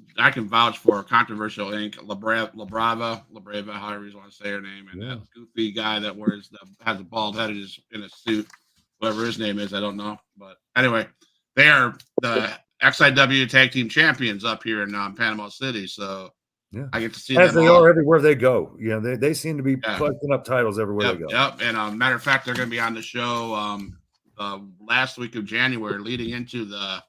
vouch for Controversial Inc. La Brava, however you want to say her name, and that goofy guy that has a bald head in a suit, whatever his name is, I don't know. But anyway, they are the XIW Tag Team Champions up here in Panama City, so I get to see as them they all. are everywhere they go. They seem to be collecting up titles everywhere they go. Yep, and matter of fact, they're going to be on the show last week of January, leading into the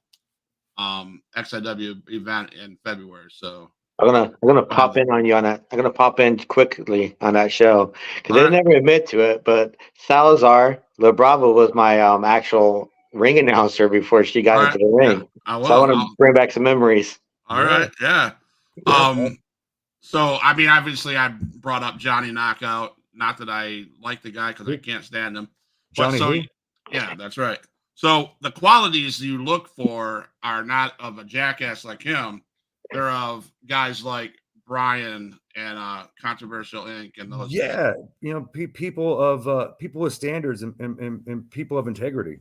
XIW event in February. So I'm gonna pop in on you on that. I'm gonna pop in quickly on that show because they never admit to it. But Salazar La Brava was my actual ring announcer before she got into the ring. Yeah, so I want to bring back some memories. All right, yeah. So I mean, obviously, I brought up Johnny Knockout. Not that I like the guy because I can't stand him. Johnny, yeah, that's right. So the qualities you look for are not of a jackass like him. They're of guys like Brian and Controversial Inc. and those. Yeah, people with standards and people of integrity.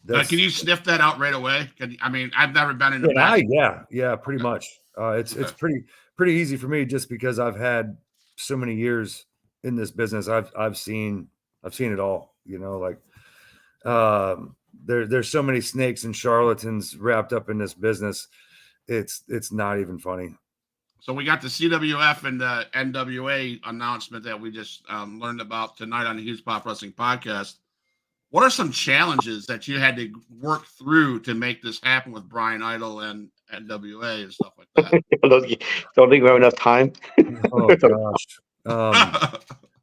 Can you sniff that out right away? I mean, I've never been in the pretty much. It's pretty easy for me just because I've had so many years in this business, I've seen it all. You know, like there's so many snakes and charlatans wrapped up in this business. It's not even funny. So we got the CWF and the NWA announcement that we just learned about tonight on the Huge Pop Wrestling Podcast. What are some challenges that you had to work through to make this happen with Brian Idol and NWA and stuff like that? Don't think we have enough time. Oh gosh.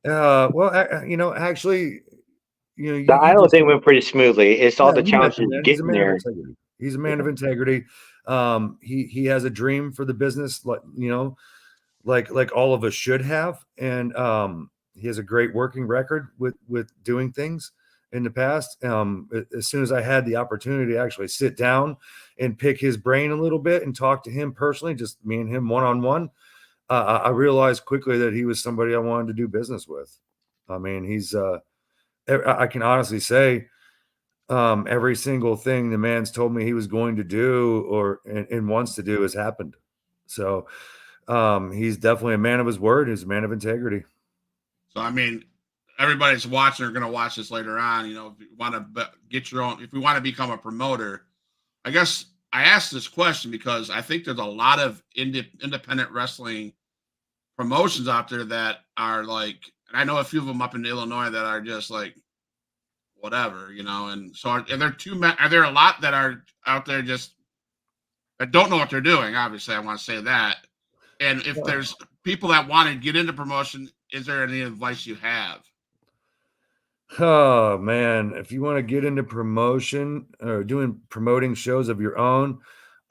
Well, you know, actually, you know, The Idol thing went pretty smoothly. It's all the you challenges mentioned that. getting there. He's a man of integrity. He has a dream for the business, like, you know, like all of us should have, and he has a great working record with doing things in the past. As soon as I had the opportunity to actually sit down and pick his brain a little bit and talk to him personally, just me and him one-on-one, I realized quickly that he was somebody I wanted to do business with. I mean, he's I can honestly say every single thing the man's told me he was going to do and wants to do has happened. So he's definitely a man of his word. He's a man of integrity. So, I mean, everybody's watching or going to watch this later on. You know, if you want to get your own, if you want to become a promoter, I guess I asked this question because I think there's a lot of independent wrestling promotions out there that are like, and I know a few of them up in Illinois that are just like, whatever, you know. And so are there a lot that are out there just that don't know what they're doing? Obviously, I want to say that. And if there's people that want to get into promotion, is there any advice you have? Oh man, if you want to get into promotion or promoting shows of your own,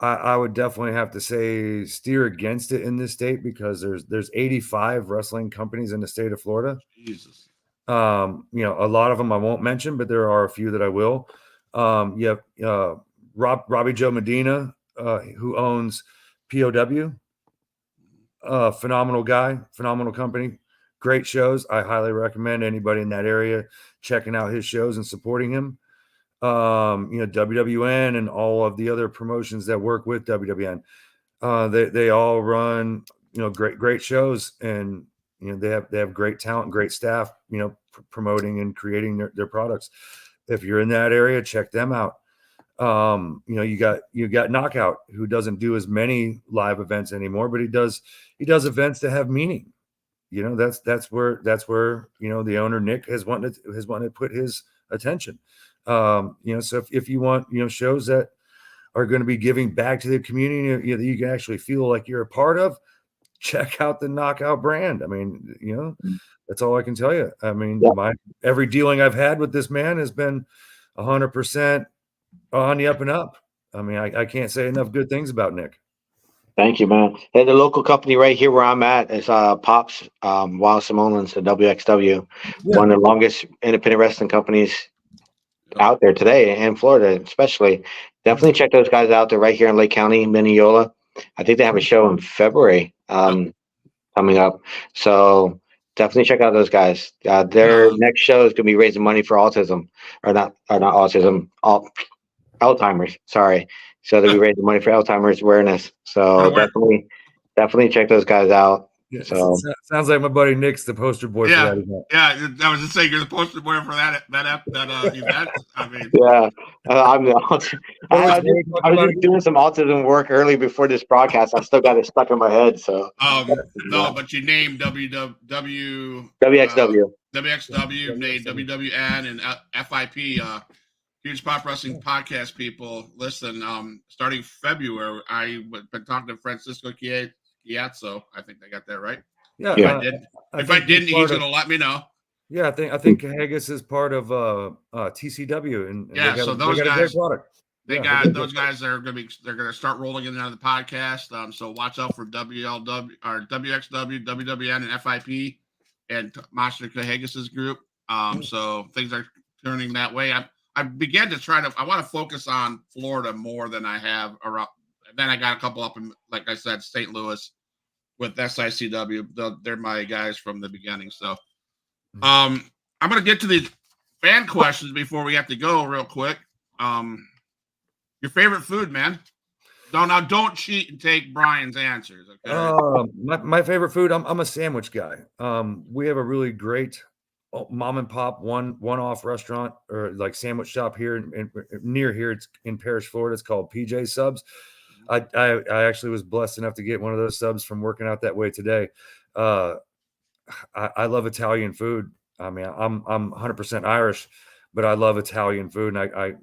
I would definitely have to say steer against it in this state because there's 85 wrestling companies in the state of Florida. Jesus. You know, a lot of them I won't mention, but there are a few that I will. You have Robbie Joe Medina, who owns POW. Phenomenal guy, phenomenal company, great shows. I highly recommend anybody in that area checking out his shows and supporting him. You know, WWN and all of the other promotions that work with WWN, they all run, you know, great shows, and you know they have great talent, great staff, you know, promoting and creating their products. If you're in that area, check them out. You know, you got Knockout, who doesn't do as many live events anymore, but he does events that have meaning. You know, that's where you know the owner Nick has wanted to put his attention. You know, so if you want, you know, shows that are going to be giving back to the community, you know, that you can actually feel like you're a part of, check out the Knockout brand. I mean, you know, that's all I can tell you. I mean, every dealing I've had with this man has been 100% on the up and up. I mean, I can't say enough good things about Nick. Thank you, man. Hey, the local company right here where I'm at is Pops Wild Samoans, the WXW, one of the longest independent wrestling companies out there today in Florida, especially. Definitely check those guys out. They're right here in Lake County, Mineola. I think they have a show in February coming up. So definitely check out those guys. Their next show is going to be raising money for autism, or not autism, Alzheimer's. Sorry. So they'll be raising money for Alzheimer's awareness. So definitely check those guys out. Yeah, so sounds like my buddy Nick's the poster boy for that event. Yeah, I was just saying you're the poster boy for that event. I mean, yeah, I was just doing some autism work early before this broadcast. I still got it stuck in my head. So no, but you named WXW, named WWN and FIP. Huge Pop Wrestling Podcast people, listen. Starting February, I've been talking to Francisco Chiazzo. I think I got that right. Yeah. If I didn't, he's going to let me know. Yeah, I think Haggis is part of TCW, and so those guys, those guys are going to start rolling in on the podcast. So watch out for WLW or WXW, WWN, and FIP, and Monster Haggis' group. So things are turning that way. I began to I want to focus on Florida more than I have around. Then I got a couple up in, like I said, St. Louis with SICW. They're my guys from the beginning. So I'm going to get to the fan questions before we have to go real quick. Your favorite food, man? Don't cheat and take Brian's answers. Okay. My favorite food. I'm a sandwich guy. We have a really great mom and pop one-off restaurant or like sandwich shop here near here. It's in Parrish, Florida. It's called PJ Subs. I actually was blessed enough to get one of those subs from working out that way today. I love Italian food. I mean, I'm 100% Irish, but I love Italian food, and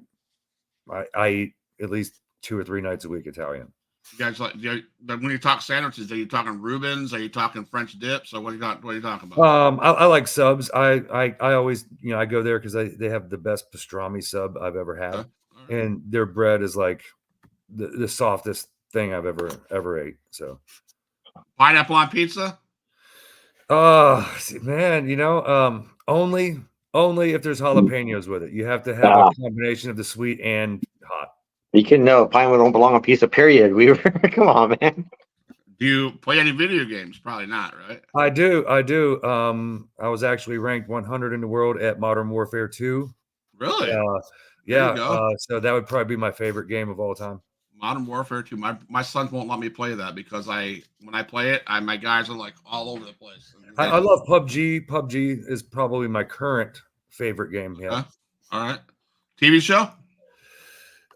I eat at least 2 or 3 nights a week Italian. You guys when you talk sandwiches, are you talking Reubens? Are you talking French dips? Or what are you talking about? I like subs. I always, I go there because they have the best pastrami sub I've ever had, Right. And their bread is like the softest thing I've ever ate. So Pineapple on pizza? Man, only if there's jalapenos with it. You have to have a combination of the sweet and hot. You can know pineapple don't belong on pizza, period. We were come on, man. Do you play any video games? Probably not, right? I do. I was actually ranked 100 in the world at Modern Warfare 2. Really? Yeah. So that would probably be my favorite game of all time. Modern Warfare 2. My sons won't let me play that because when I play it, my guys are like all over the place. I love PUBG. PUBG is probably my current favorite game. Yeah. All right. TV show?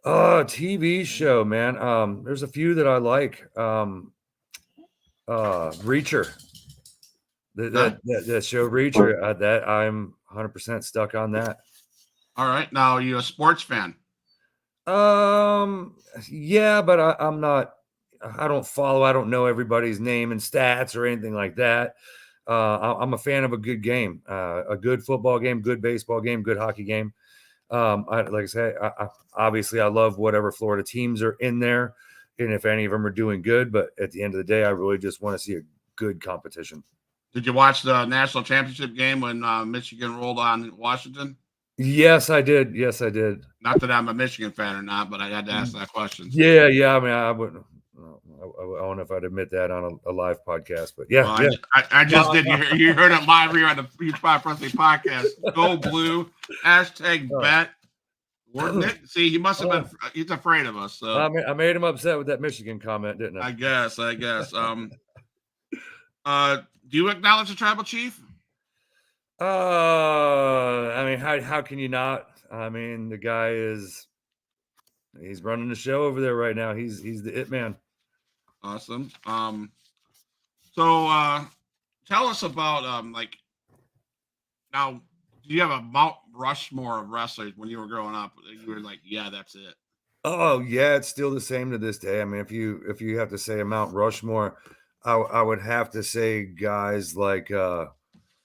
TV show, man. There's a few that I like. Reacher. That show Reacher. That I'm 100% stuck on that. All right. Now, are you a sports fan? Yeah, but I'm not. I don't follow. I don't know everybody's name and stats or anything like that. I'm a fan of a good game, a good football game, good baseball game, good hockey game. Like I say, obviously I love whatever Florida teams are in there, and if any of them are doing good. But at the end of the day, I really just want to see a good competition. Did you watch the national championship game when Michigan rolled on Washington? Yes, I did. Not that I'm a Michigan fan or not, but I had to ask that question. Yeah. I mean, I wouldn't. I don't know if I'd admit that on a live podcast, but yeah. Well, yeah. I just did. You heard it live here on the Huge Pop Wrestling podcast. Go Blue. #bet. Nick, see, he must have been. He's afraid of us. So I made him upset with that Michigan comment, didn't I? I guess. Do you acknowledge the tribal chief? I mean, how can you not? I mean, the guy he's running the show over there right now. He's the it man. Awesome. So tell us about now, do you have a Mount Rushmore of wrestlers when you were growing up? You were like, yeah, that's it. Oh yeah, it's still the same to this day. I mean, if you have to say a Mount Rushmore, I would have to say guys like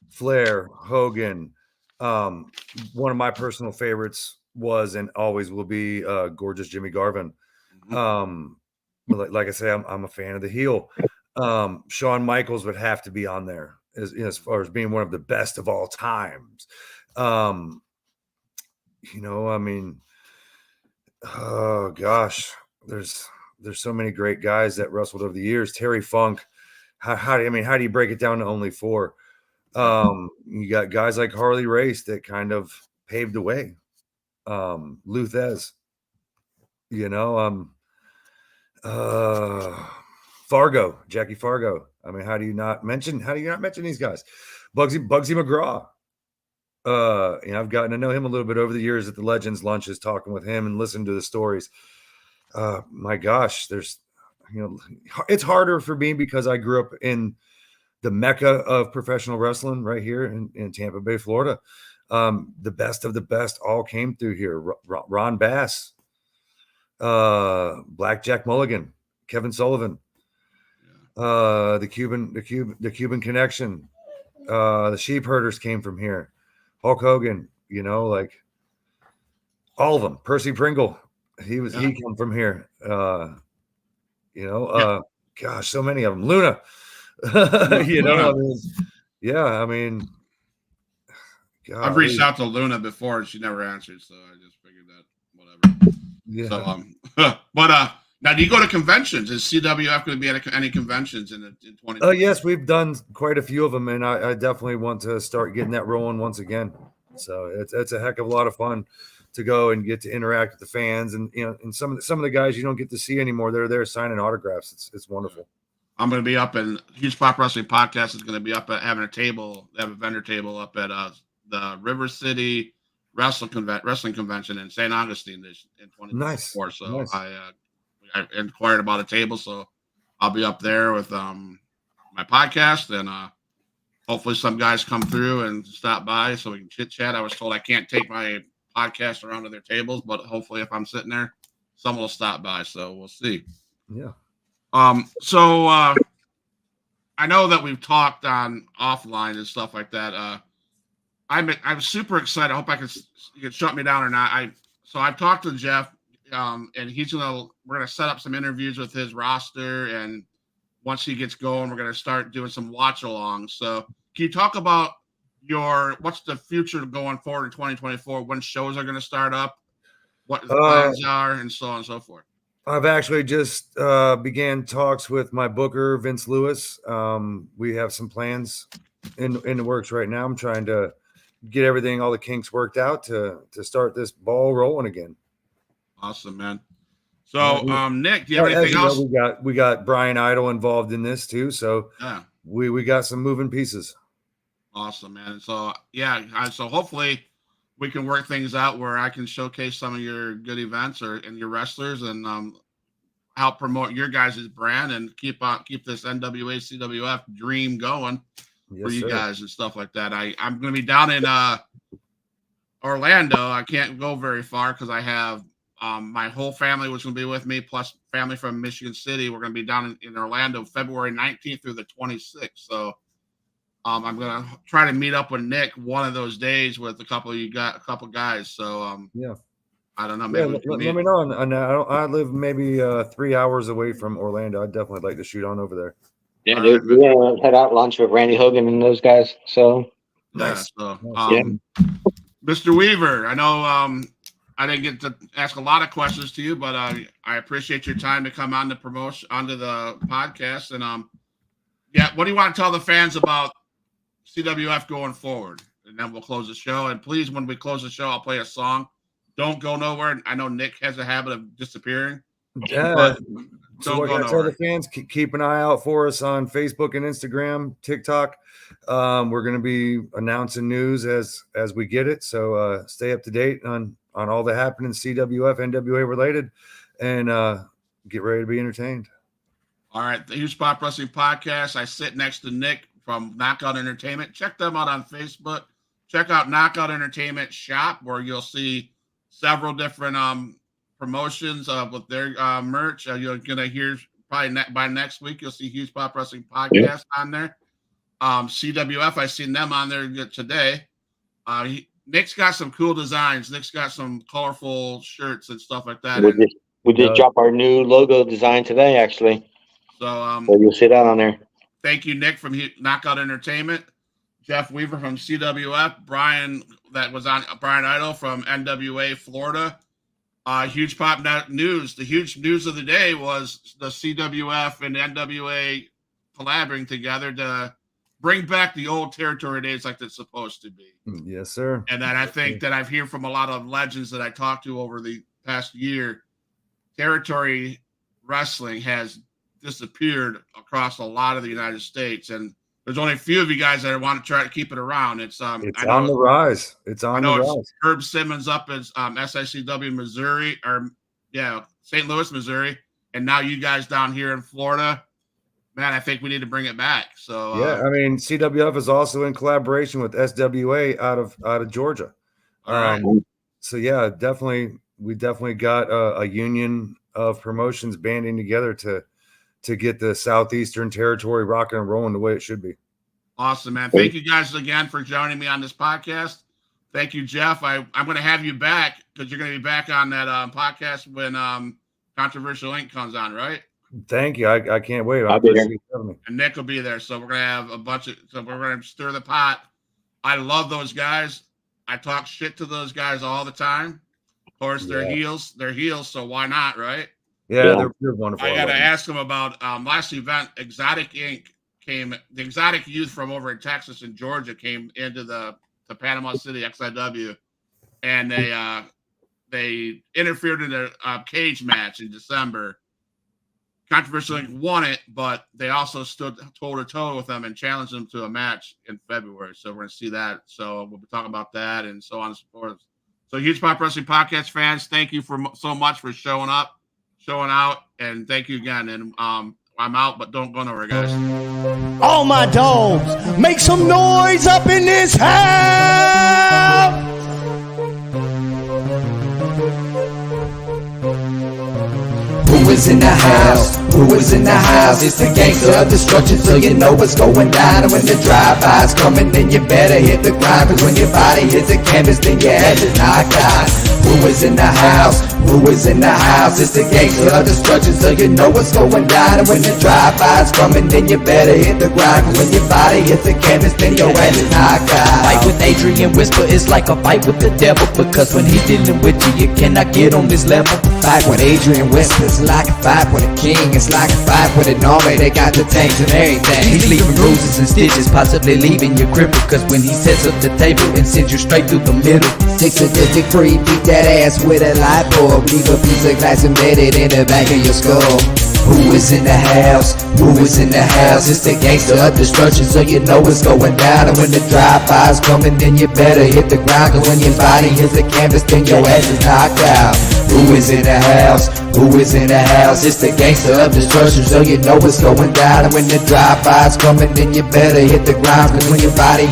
Flair, Hogan. One of my personal favorites was and always will be gorgeous Jimmy Garvin. Like I say, I'm a fan of the heel. Shawn Michaels would have to be on there as far as being one of the best of all times. I mean, oh gosh, there's so many great guys that wrestled over the years. Terry Funk. How do you break it down to only 4? You got guys like Harley Race that kind of paved the way. Lou Thez, Fargo, Jackie Fargo. I mean, how do you not mention these guys? Bugsy McGraw. I've gotten to know him a little bit over the years at the Legends lunches, talking with him and listening to the stories. My gosh, it's harder for me because I grew up in the mecca of professional wrestling right here in Tampa Bay, Florida. The best of the best all came through here. Ron Bass, Blackjack Mulligan, Kevin Sullivan, the Cuban Connection, the Sheep Herders came from here. Hulk Hogan, like all of them. Percy Pringle, he came from here. Gosh, so many of them. Luna, I mean, God, I've reached out to Luna before and she never answered, so I just figured that whatever. Yeah. So, but now, do you go to conventions? Is CWF going to be at any conventions in 2020? Yes, we've done quite a few of them, and I definitely want to start getting that rolling once again. So it's a heck of a lot of fun to go and get to interact with the fans, and and some of the guys you don't get to see anymore. They're there signing autographs. It's wonderful. I'm going to be up in Huge Pop Wrestling Podcast is going to be up at having a vendor table up at the River City Wrestling Convention in St. Augustine in 2024. Nice. So Nice. I inquired about a table, so I'll be up there with my podcast, and hopefully some guys come through and stop by so we can chit chat. I was told I can't take my podcast around to their tables, but hopefully if I'm sitting there, someone will stop by. So we'll see. Yeah. So I know that we've talked on offline and stuff like that. I'm super excited. I hope you can shut me down or not. I've talked to Jeff, and we're gonna set up some interviews with his roster, and once he gets going, we're gonna start doing some watch alongs. So can you talk about what's the future going forward in 2024? When shows are gonna start up, what the plans are, and so on and so forth. I've actually just began talks with my booker, Vince Lewis. We have some plans in the works right now. I'm trying to get all the kinks worked out to start this ball rolling again. Awesome, man. So, Nick, do you have anything else? We got Brian Idol involved in this too. So yeah, we got some moving pieces. Awesome, man. So so hopefully we can work things out where I can showcase some of your good events and your wrestlers, and help promote your guys' brand and keep this NWA CWF dream going for you guys and stuff like that. I'm going to be down in Orlando. I can't go very far because I have my whole family, which will be with me, plus family from Michigan City. We're going to be down in Orlando February 19th through the 26th. So I'm going to try to meet up with Nick one of those days with a couple guys. So yeah, I don't know. Maybe let me know. And I live maybe 3 hours away from Orlando. I'd definitely like to shoot on over there. Yeah, dude, we're gonna head out lunch with Randy Hogan and those guys. So nice. Yeah, so, Mr. Weaver, I know I didn't get to ask a lot of questions to you, but I appreciate your time to come on the onto the podcast. And what do you want to tell the fans about CWF going forward? And then we'll close the show. And please, when we close the show, I'll play a song. Don't go nowhere. I know Nick has a habit of disappearing. Yeah. So don't what go I tell nowhere. the fans, keep an eye out for us on Facebook and Instagram, TikTok. We're going to be announcing news as we get it. So stay up to date on all the happening CWF, NWA related, and get ready to be entertained. All right. The Huge Pop Wrestling Podcast. I sit next to Nick from Knockout Entertainment. Check them out on Facebook. Check out Knockout Entertainment Shop, where you'll see several different promotions with their merch. You're gonna hear probably by next week. You'll see Huge Pop Wrestling Podcast on there. CWF, I seen them on there today. Nick's got some cool designs. Nick's got some colorful shirts and stuff like that. We just dropped our new logo design today, actually. So you'll see that on there. Thank you, Nick from Knockout Entertainment. Jeff Weaver from CWF. Brian Idol from NWA Florida. Huge Pop News. The huge news of the day was the CWF and NWA collaborating together to bring back the old territory days like it's supposed to be. Yes, sir. And then I think that I've heard from a lot of legends that I talked to over the past year, territory wrestling has disappeared across a lot of the United States. And there's only a few of you guys that want to try to keep it around. It's on the rise. It's on the rise. It's Herb Simmons up as SICW Missouri, St. Louis, Missouri, and now you guys down here in Florida. Man, I think we need to bring it back. So yeah, I mean, CWF is also in collaboration with SWA out of Georgia. All right. So yeah, we definitely got a union of promotions banding together to get the Southeastern Territory rocking and rolling the way it should be. Awesome, man. Thank you guys again for joining me on this podcast. Thank you, Jeff. I'm going to have you back because you're going to be back on that podcast when Controversial Inc. comes on, right? Thank you. I can't wait. I'll be there. And Nick will be there. So we're going to have we're going to stir the pot. I love those guys. I talk shit to those guys all the time. Of course, they're heels. They're heels, so why not, right? Yeah. They're wonderful. I got to ask them about last event. Exotic Inc. came. The Exotic Youth from over in Texas and Georgia came into the Panama City XIW, and they they interfered in a cage match in December. Controversially won it, but they also stood toe to toe with them and challenged them to a match in February. So we're going to see that. So we'll be talking about that and so on and so forth. So Huge Pop Wrestling Podcast fans, thank you so much for showing up, showing out, and thank you again. And I'm out, but don't go nowhere, guys. All my dogs, make some noise up in this house. Who is in the house? Who is in the house? It's the gangster of destruction, so you know what's going down. And when the drive-by's coming, then you better hit the grind. Cause when your body hits the canvas, then your head is knocked out. Who is in the house? Who is in the house? It's the gangster of destruction, so you know what's going down. And when the drive-by's coming, then you better hit the grind. Cause when your body hits the canvas, then your head is knocked out. Fight with Adrian Whisper is like a fight with the devil, because when he's dealing with you, you cannot get on this level. Fight with Adrian Whisper is like a fight with a king. It's like a fight with an army. They got the tanks and everything. He's leaving bruises and stitches, possibly leaving you crippled. Cause when he sets up the table and sends you straight through the middle. 6 sadistic free, beat that ass with a light bulb. Leave a piece of glass embedded in the back of your skull. Who is in the house? Who is in the house? It's the gangster of destruction, so you know what's going down. And when the drive-by's coming, then you better hit the ground. Cause when your body hits the canvas, then your ass is knocked out. Who is in the house? Who is in the house? It's the gangster of destruction, so you know what's going down. And when the drive-by's coming, then you better hit the ground. Cause when your body